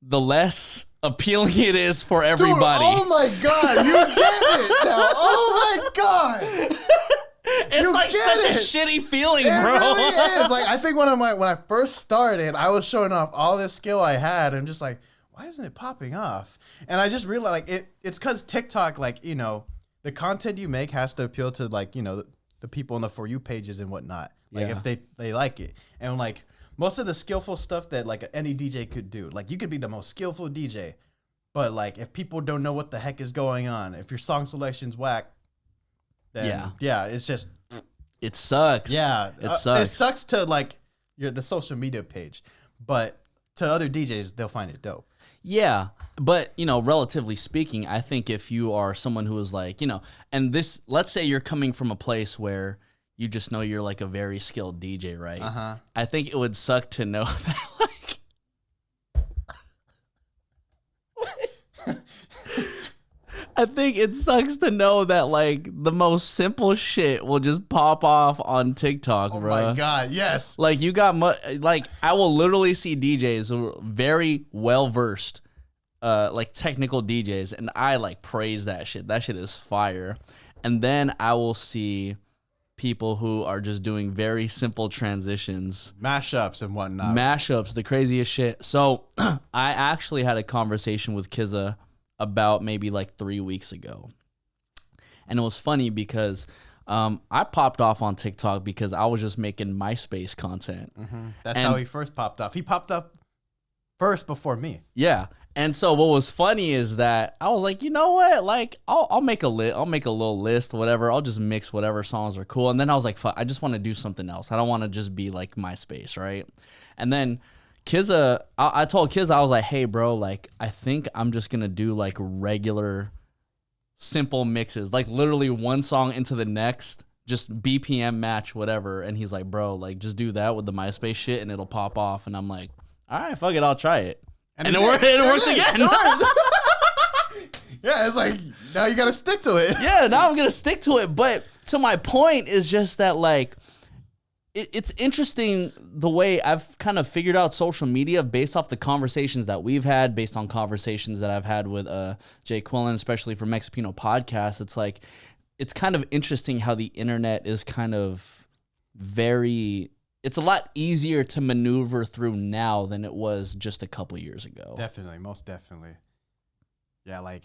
the less appealing it is for everybody. Dude, oh my God, you get it now. Oh my God. It's like such a shitty feeling, bro. It really is. Like, I think when I first started, I was showing off all this skill I had, and just like, why isn't it popping off? And I just realized like it's because TikTok, like, you know, the content you make has to appeal to like, you know, the people on the For You pages and whatnot. Like if they like it. And like most of the skillful stuff that like any DJ could do, like you could be the most skillful DJ, but like if people don't know what the heck is going on, if your song selection's whack, then it's just it sucks. Yeah, it sucks. It sucks to like the social media page, but to other DJs, they'll find it dope. Yeah, but, you know, relatively speaking, I think if you are someone who is like, you know, and this, let's say you're coming from a place where you just know you're like a very skilled DJ, right? Uh-huh. I think it would suck to know that, like, I think it sucks to know that, like, the most simple shit will just pop off on TikTok, bro. Oh, my God, yes. Like, you got, like, I will literally see DJs who are very well-versed, like, technical DJs, and I, like, praise that shit. That shit is fire. And then I will see people who are just doing very simple transitions. Mashups and whatnot. Mashups, the craziest shit. So, I actually had a conversation with KZA about maybe like 3 weeks ago. And it was funny because I popped off on TikTok because I was just making MySpace content. Mm-hmm. That's how he first popped off. He popped up first before me. Yeah. And so what was funny is that I was like, you know what? Like, I'll make a I'll make a little list, whatever. I'll just mix whatever songs are cool. And then I was like, fuck, I just want to do something else. I don't want to just be like MySpace, right? And then KZA, I told KZA, I was like, hey, bro, like, I think I'm just going to do, like, regular, simple mixes. Like, literally one song into the next, just BPM match, whatever. And he's like, bro, like, just do that with the MySpace shit, and it'll pop off. And I'm like, all right, fuck it, I'll try it. And it worked again. Yeah, it's like, now you got to stick to it. Yeah, now I'm going to stick to it. But to my point is just that, like, it's interesting the way I've kind of figured out social media based off the conversations that we've had, based on conversations that I've had with Jay Quillen, especially for Mexipino Podcast. It's like, it's kind of interesting how the internet is kind of it's a lot easier to maneuver through now than it was just a couple years ago. Definitely, most definitely. Yeah, like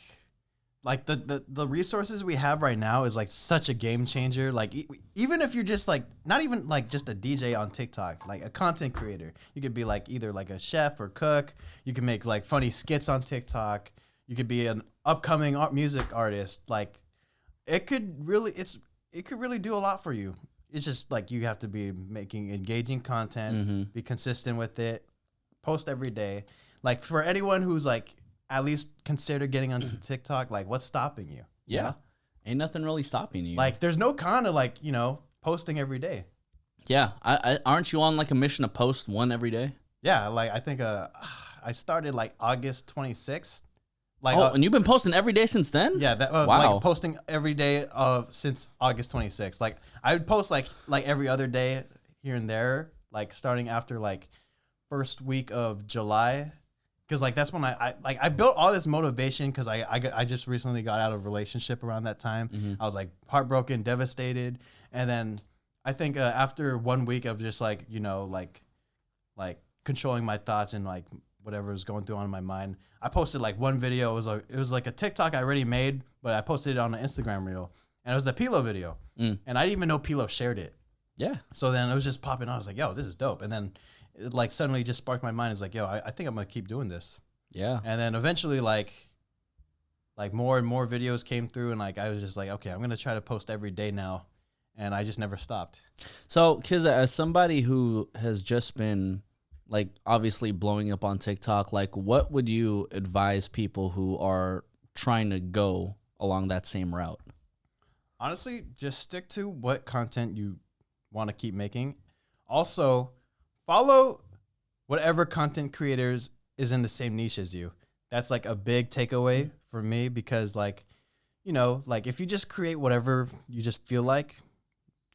the resources we have right now is like such a game changer. Like even if you're just like not even like just a DJ on TikTok, like a content creator, you could be like either like a chef or cook. You can make like funny skits on TikTok. You could be an upcoming music artist. Like it could really do a lot for you. It's just like you have to be making engaging content, be consistent with it, post every day. Like for anyone who's like at least consider getting onto TikTok, like what's stopping you? Yeah. You know? Ain't nothing really stopping you. Like there's no con of like, you know, posting every day. Yeah. Aren't you on like a mission to post one every day? Yeah. Like I think I started like August 26th. Like, and you've been posting every day since then? Yeah. Wow. Like posting every day since August 26th. Like I would post like every other day here and there, like starting after like first week of July. Because like that's when I built all this motivation because I just recently got out of a relationship around that time. I was like heartbroken, devastated, and then I think after 1 week of just like, you know, like controlling my thoughts and like whatever was going through on my mind, I posted like one video. It was like a TikTok I already made, but I posted it on an Instagram reel, and it was the Pilo video, and I didn't even know Pilo shared it. Yeah. So then it was just popping on. I was like, yo, this is dope, and then it like suddenly just sparked my mind. It's like, yo, I think I'm gonna keep doing this. Yeah. And then eventually like more and more videos came through, and like I was just like, okay, I'm gonna try to post every day now, and I just never stopped. So KZA, as somebody who has just been like obviously blowing up on TikTok, like what would you advise people who are trying to go along that same route? Honestly, just stick to what content you want to keep making. Also, follow whatever content creators is in the same niche as you. That's like a big takeaway for me because like, you know, like if you just create whatever you just feel like,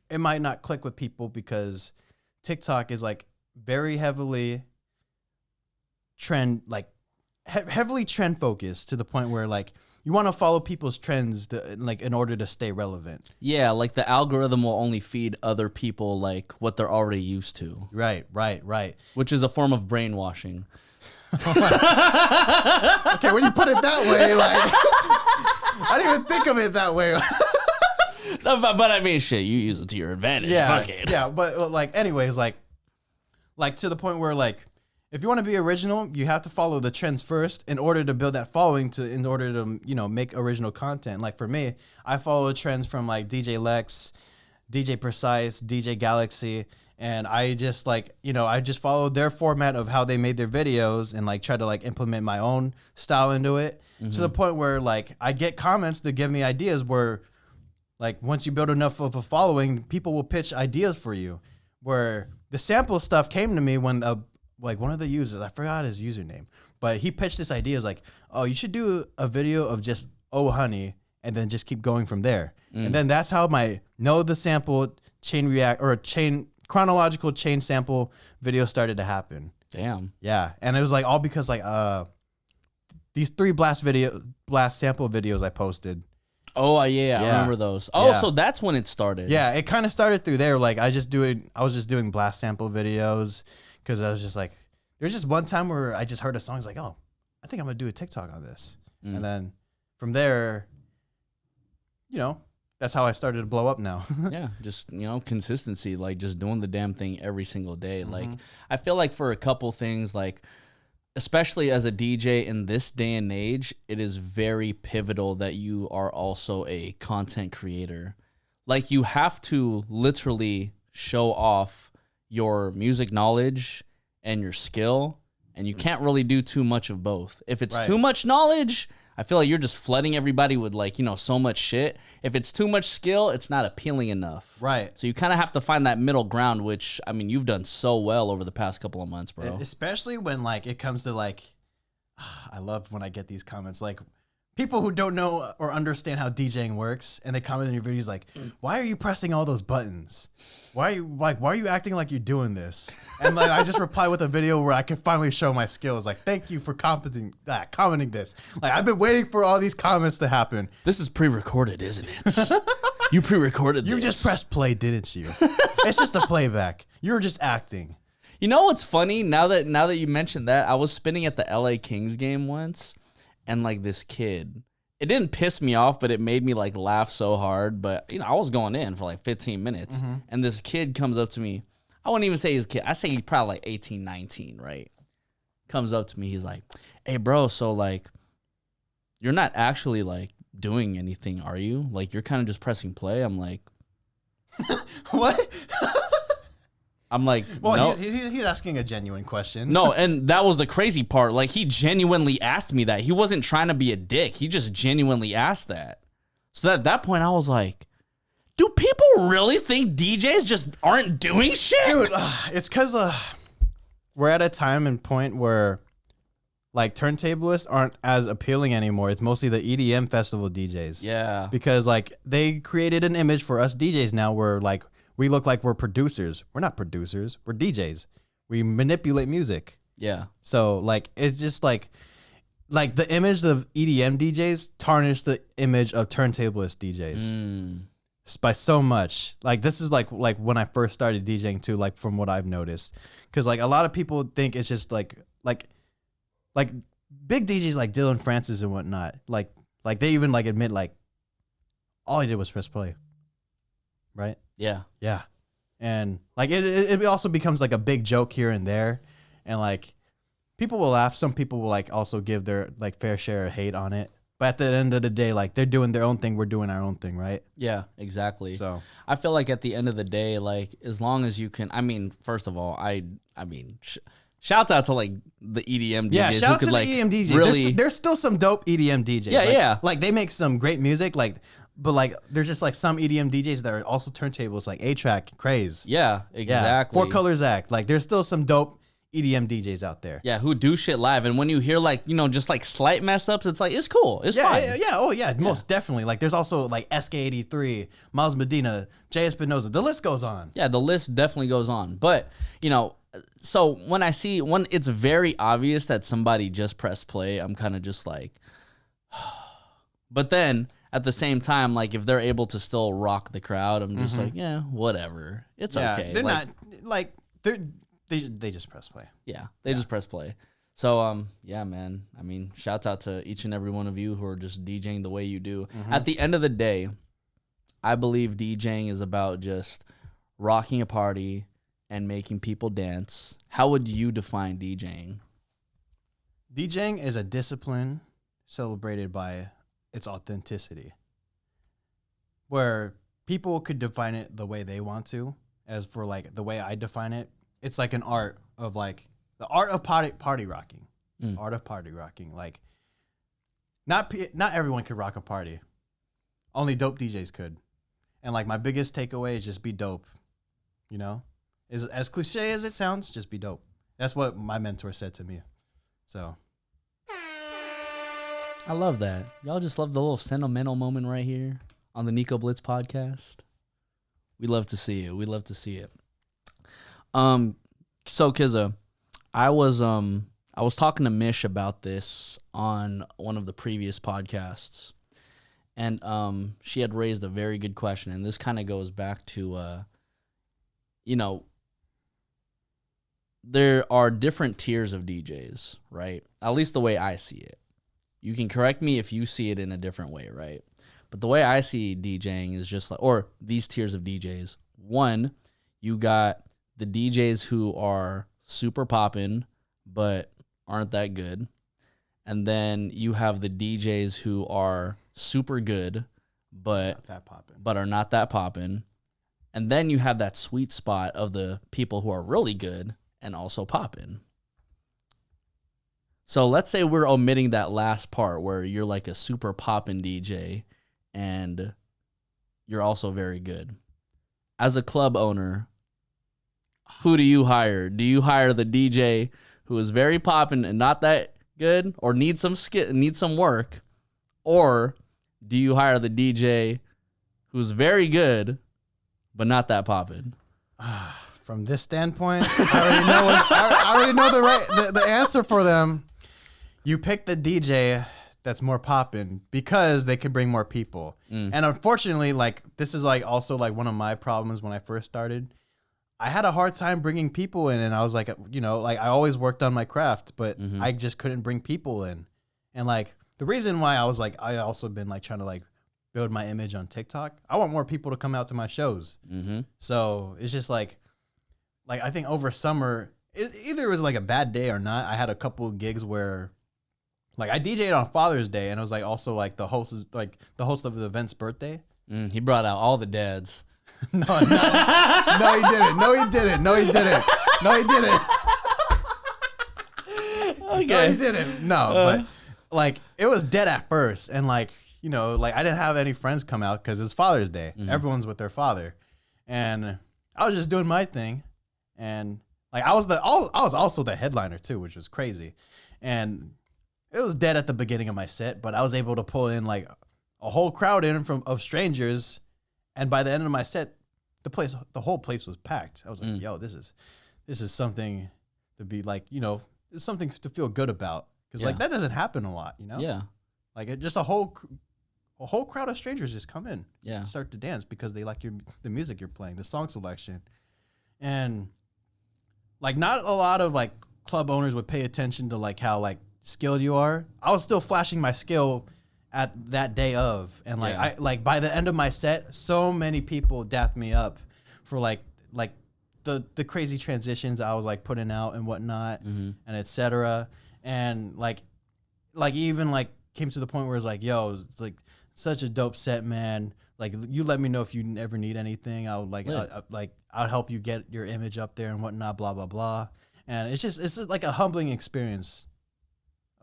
it might not click with people because TikTok is like very heavily heavily trend focused to the point where like you want to follow people's trends like in order to stay relevant. Yeah, like the algorithm will only feed other people like what they're already used to. Right. Which is a form of brainwashing. Okay, when you put it that way, like I didn't even think of it that way. No, but I mean, shit, you use it to your advantage. Yeah, Fuck it. yeah, but like, anyways, like to the point where like, if you want to be original, you have to follow the trends first in order to build that following in order to, you know, make original content. Like for me, I follow trends from like DJ Lex, DJ Precise, DJ Galaxy, and I just like, you know, I just followed their format of how they made their videos and like try to like implement my own style into it to the point where like I get comments that give me ideas where like once you build enough of a following, people will pitch ideas for you. Where the sample stuff came to me when like one of the users, I forgot his username, but he pitched this idea as like, oh, you should do a video of just Oh Honey and then just keep going from there. And then that's how my Know the Sample chronological chain sample video started to happen. Damn. Yeah. And it was like all because like these 3 blast sample videos I posted. Oh yeah, I remember those. Oh, so that's when it started. Yeah, it kind of started through there. Like I was just doing blast sample videos because I was just like, there's just one time where I just heard a song. I was like, oh, I think I'm gonna do a TikTok on this. And then from there, you know, that's how I started to blow up now. Yeah, just, you know, consistency, like just doing the damn thing every single day. Like I feel like for a couple things, like especially as a DJ in this day and age, it is very pivotal that you are also a content creator. Like you have to literally show off your music knowledge and your skill, and you can't really do too much of both. If it's too much knowledge, I feel like you're just flooding everybody with like, you know, so much shit. If it's too much skill, it's not appealing enough. Right. So you kind of have to find that middle ground, which, I mean, you've done so well over the past couple of months, bro. Especially when like it comes to like, I love when I get these comments, like people who don't know or understand how DJing works, and they comment in your videos like, why are you pressing all those buttons? Why are you acting like you're doing this? And like I just reply with a video where I can finally show my skills. Like, thank you for commenting this. Like I've been waiting for all these comments to happen. This is pre-recorded, isn't it? You pre-recorded this. You just pressed play, didn't you? It's just a playback. You were just acting. You know what's funny? Now that you mentioned that, I was spinning at the LA Kings game once, and like this kid, it didn't piss me off, but it made me like laugh so hard. But you know, I was going in for like 15 minutes, and this kid comes up to me. I wouldn't even say he's a kid. I say he's probably like 18, 19, right? Comes up to me. He's like, hey, bro, so like, you're not actually like doing anything, are you? Like, you're kind of just pressing play. I'm like, what? I'm like, well, no. he's asking a genuine question. No, and that was the crazy part. Like, he genuinely asked me that. He wasn't trying to be a dick. He just genuinely asked that. So at that point, I was like, do people really think DJs just aren't doing shit? Dude, it's because we're at a time and point where like turntablists aren't as appealing anymore. It's mostly the EDM festival DJs. Yeah. Because like they created an image for us DJs now where like we look like we're producers. We're not producers. We're DJs. We manipulate music. Yeah. So like it's just like the image of EDM DJs tarnish the image of turntablist DJs. By so much. Like this is like when I first started DJing too, like from what I've noticed. Cause like a lot of people think it's just like big DJs like Dylan Francis and whatnot. Like they even like admit like all he did was press play. Right? Yeah. Yeah. And like it also becomes like a big joke here and there. And like people will laugh. Some people will like also give their like fair share of hate on it. But at the end of the day, like they're doing their own thing, we're doing our own thing, right? Yeah, exactly. So I feel like at the end of the day, like as long as you can, I mean, first of all, I mean, shouts out to like the EDM DJs. Yeah, shout out to like, the EDM DJs. Really, there's still some dope EDM DJs. Yeah, like, yeah. Like they make some great music, like, but like there's just like some EDM DJs that are also turntables, like A-Track, Craze. Yeah, exactly. Yeah, Four Colors Act. Like there's still some dope EDM DJs out there. Yeah, who do shit live. And when you hear like, you know, just like slight mess ups, it's like, it's cool. It's fine. Yeah. Oh yeah, most definitely. Like there's also like SK83, Miles Medina, Jay Espinoza. The list goes on. Yeah, the list definitely goes on. But, you know, so when it's very obvious that somebody just pressed play, I'm kind of just like, but then at the same time, like if they're able to still rock the crowd, I'm just like, yeah, whatever. It's okay. They're not like they just press play. Yeah, they just press play. So yeah, man. I mean, shouts out to each and every one of you who are just DJing the way you do. At the end of the day, I believe DJing is about just rocking a party and making people dance. How would you define DJing? DJing is a discipline celebrated by its authenticity, where people could define it the way they want to. As for like the way I define it, it's like an art of like the art of party rocking. Art of party rocking. Like not everyone could rock a party. Only dope DJs could. And like my biggest takeaway is just be dope. You know? Is as cliche as it sounds, just be dope. That's what my mentor said to me. So I love that. Y'all just love the little sentimental moment right here on the Nico Blitz podcast. We love to see it. We love to see it. So KZA, I was talking to Mish about this on one of the previous podcasts, and she had raised a very good question, and this kind of goes back to there are different tiers of DJs, right? At least the way I see it. You can correct me if you see it in a different way, right? But the way I see DJing is just like, or these tiers of DJs. One, you got the DJs who are super poppin', but aren't that good. And then you have the DJs who are super good, but are not that poppin'. And then you have that sweet spot of the people who are really good and also poppin'. So let's say we're omitting that last part where you're like a super poppin' DJ and you're also very good. As a club owner, who do you hire? Do you hire the DJ who is very poppin' and not that good, or needs some work, or do you hire the DJ who's very good but not that poppin'? From this standpoint, I already know the answer for them. You pick the DJ that's more poppin' because they could bring more people. And unfortunately, like this is like also like one of my problems when I first started. I had a hard time bringing people in, and I was like, like I always worked on my craft, but I just couldn't bring people in. And like the reason why I was like, I also been like trying to like build my image on TikTok. I want more people to come out to my shows. So it's just like I think over summer, either it was like a bad day or not. I had a couple of gigs where like I DJ'd on Father's Day, and it was like also like the host of the event's birthday. He brought out all the dads. No, he didn't. No, he didn't. Okay. No, he didn't. No, but like it was dead at first, and like like I didn't have any friends come out because it's Father's Day. Everyone's with their father, and I was just doing my thing, and like I was also the headliner too, which was crazy, and it was dead at the beginning of my set, but I was able to pull in like a whole crowd of strangers. And by the end of my set, the whole place was packed. I was like, yo, this is something to be like, it's something to feel good about. Because like that doesn't happen a lot, Yeah. Like just a whole crowd of strangers just come in and start to dance because they like the music you're playing, the song selection. And like not a lot of like club owners would pay attention to like how like skilled you are. I was still flashing my skill at that day of, and like I like by the end of my set, so many people dapped me up for like the crazy transitions I was like putting out and whatnot, and etc. And like even like came to the point where it's like, yo, it's like such a dope set, man. Like you let me know if you ever need anything. I would like I'll help you get your image up there and whatnot, blah blah blah. And it's like a humbling experience.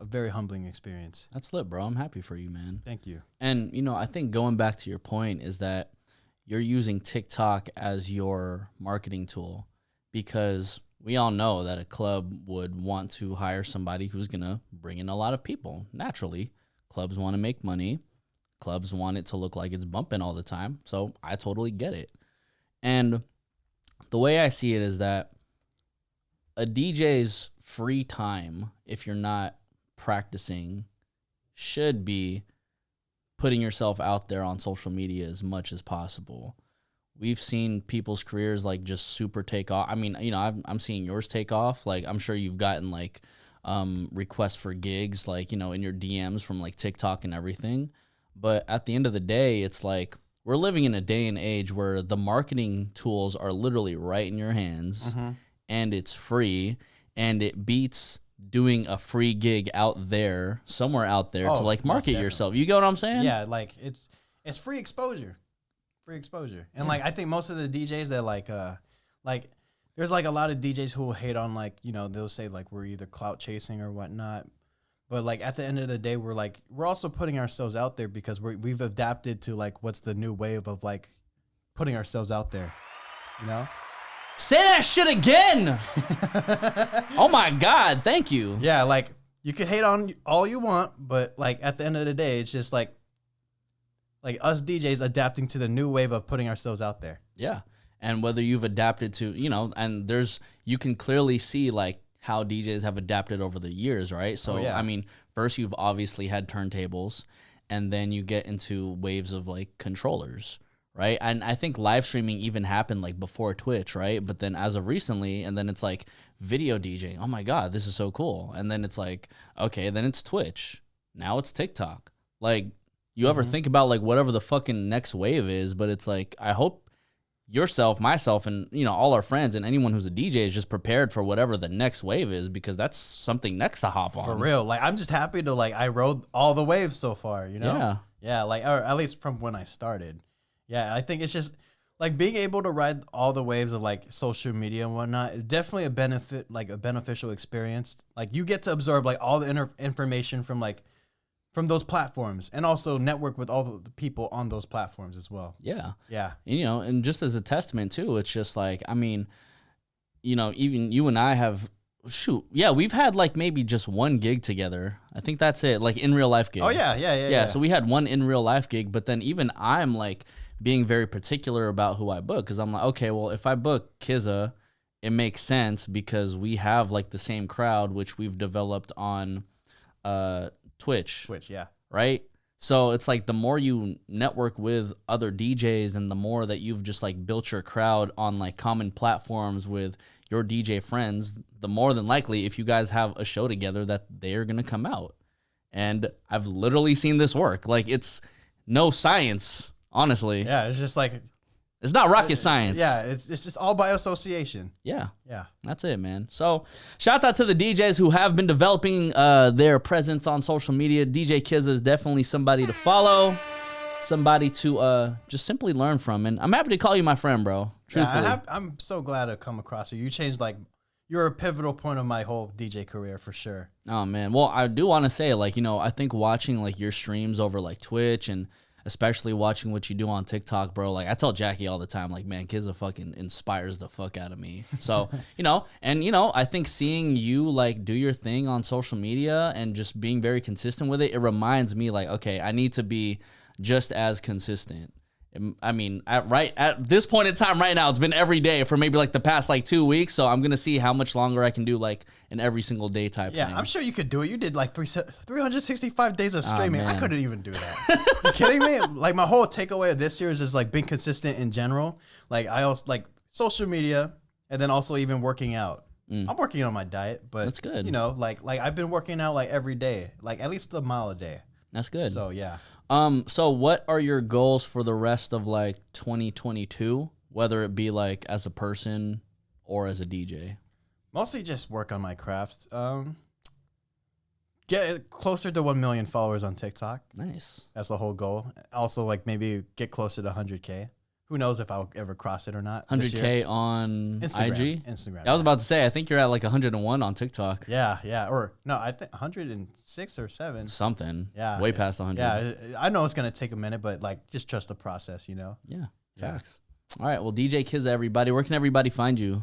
A very humbling experience. That's lit, bro. I'm happy for you, man. Thank you. And, I think going back to your point is that you're using TikTok as your marketing tool, because we all know that a club would want to hire somebody who's going to bring in a lot of people. Naturally, clubs want to make money. Clubs want it to look like it's bumping all the time. So I totally get it. And the way I see it is that a DJ's free time, if you're not practicing, should be putting yourself out there on social media as much as possible. We've seen people's careers like just super take off. I mean, I'm seeing yours take off. Like I'm sure you've gotten like requests for gigs, like, you know, in your DMs from like TikTok and everything. But at the end of the day, it's like we're living in a day and age where the marketing tools are literally right in your hands, and it's free, and it beats doing a free gig out there, somewhere out there, to like market yourself. You get what I'm saying? Yeah, like it's free exposure. And like I think most of the DJs that like there's like a lot of DJs who will hate on, like, you know, they'll say like we're either clout chasing or whatnot. But like at the end of the day, we're also putting ourselves out there because we've adapted to like what's the new wave of like putting ourselves out there, you know? Say that shit again. Oh my God, thank you. Yeah, like you can hate on all you want, but like at the end of the day, it's just like us DJs adapting to the new wave of putting ourselves out there. Yeah. And whether you've adapted to, you know, and you can clearly see like how DJs have adapted over the years, right? So, I mean, first you've obviously had turntables, and then you get into waves of like controllers, right? And I think live streaming even happened like before Twitch, right? But then as of recently, and then it's like video DJing. Oh my God, this is so cool. And then it's like, okay, then it's Twitch. Now it's TikTok. Like, you ever think about like whatever the fucking next wave is, but it's like, I hope yourself, myself, and, you know, all our friends and anyone who's a DJ is just prepared for whatever the next wave is, because that's something next to hop on. For real. Like, I'm just happy to like, I rode all the waves so far, you know? Yeah. Yeah, like, or at least from when I started. Yeah, I think it's just like being able to ride all the waves of like social media and whatnot is definitely a benefit, like a beneficial experience. Like, you get to absorb like all the information from those platforms, and also network with all the people on those platforms as well. Yeah. Yeah. You know, and just as a testament too, it's just like, I mean, you know, even you and I have, we've had like maybe just one gig together. I think that's it, like in real life gig. Oh yeah. So we had one in real life gig, but then even I'm like being very particular about who I book, because I'm like, okay, well, if I book KZA, it makes sense because we have like the same crowd, which we've developed on Twitch, yeah. Right? So it's like the more you network with other DJs and the more that you've just like built your crowd on like common platforms with your DJ friends, the more than likely, if you guys have a show together, that they're going to come out. And I've literally seen this work. Like, it's no science, honestly. Yeah, it's just like, it's not rocket science. Yeah, it's just all by association. Yeah. Yeah. That's it, man. So shouts out to the DJs who have been developing their presence on social media. DJ KZA is definitely somebody to follow, somebody to just simply learn from. And I'm happy to call you my friend, bro. Truthfully. Yeah, I'm so glad to come across you. You changed, like, you're a pivotal point of my whole DJ career for sure. Oh, man. Well, I do want to say, like, you know, I think watching like your streams over like Twitch, and especially watching what you do on TikTok, bro. Like, I tell Jackie all the time, like, man, KZA fucking inspires the fuck out of me. So, you know, and, you know, I think seeing you, like, do your thing on social media and just being very consistent with it, it reminds me, like, okay, I need to be just as consistent. I mean, at this point in time right now, it's been every day for maybe like the past like 2 weeks. So I'm going to see how much longer I can do like an every single day type thing. Yeah, I'm sure you could do it. You did like 365 days of streaming. I couldn't even do that. You kidding me? Like, my whole takeaway of this year is just like being consistent in general. Like, I also like social media, and then also even working out. I'm working on my diet, but that's good. You know, like I've been working out like every day, like at least a mile a day. That's good. So yeah. So what are your goals for the rest of like 2022, whether it be like as a person or as a DJ? Mostly just work on my craft. Get closer to 1 million followers on TikTok. Nice. That's the whole goal. Also, like, maybe get closer to 100K. Who knows if I'll ever cross it or not. 100K on IG? Instagram. I was about to say, I think you're at like 101 on TikTok. Yeah. Or no, I think 106 or 7. Something. Yeah. Way past 100. Yeah. I know it's going to take a minute, but like, just trust the process, you know? Yeah. Facts. All right. Well, DJ KZA, everybody. Where can everybody find you?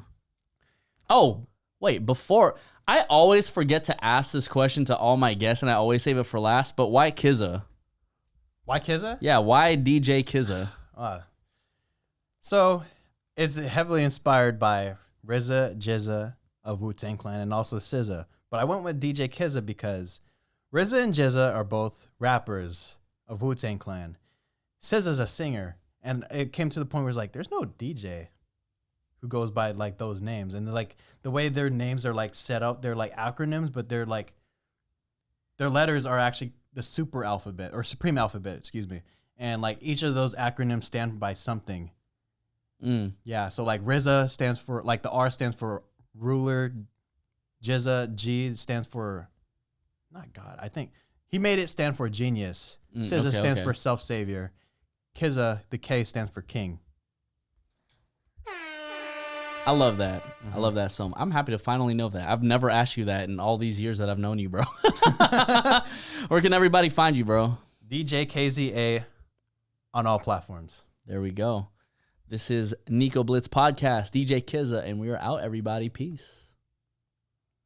Oh, wait. Before, I always forget to ask this question to all my guests, and I always save it for last, but why KZA? Why KZA? Yeah. Why DJ KZA? So it's heavily inspired by RZA, GZA of Wu-Tang Clan, and also SZA. But I went with DJ KZA because RZA and GZA are both rappers of Wu-Tang Clan. SZA's a singer, and it came to the point where it's like, there's no DJ who goes by like those names, and like the way their names are like set up, they're like acronyms, but they're like their letters are actually the super alphabet or supreme alphabet, excuse me, and like each of those acronyms stand by something. Yeah, so like RZA stands for like the R stands for ruler, KZA G stands for not God. I think he made it stand for genius. SZA stands for self savior. KZA, the K stands for king. I love that. I love that so much. I'm happy to finally know that. I've never asked you that in all these years that I've known you, bro. Where can everybody find you, bro? DJ KZA on all platforms. There we go. This is Nico Blitz Podcast, DJ KZA, and we are out, everybody. Peace.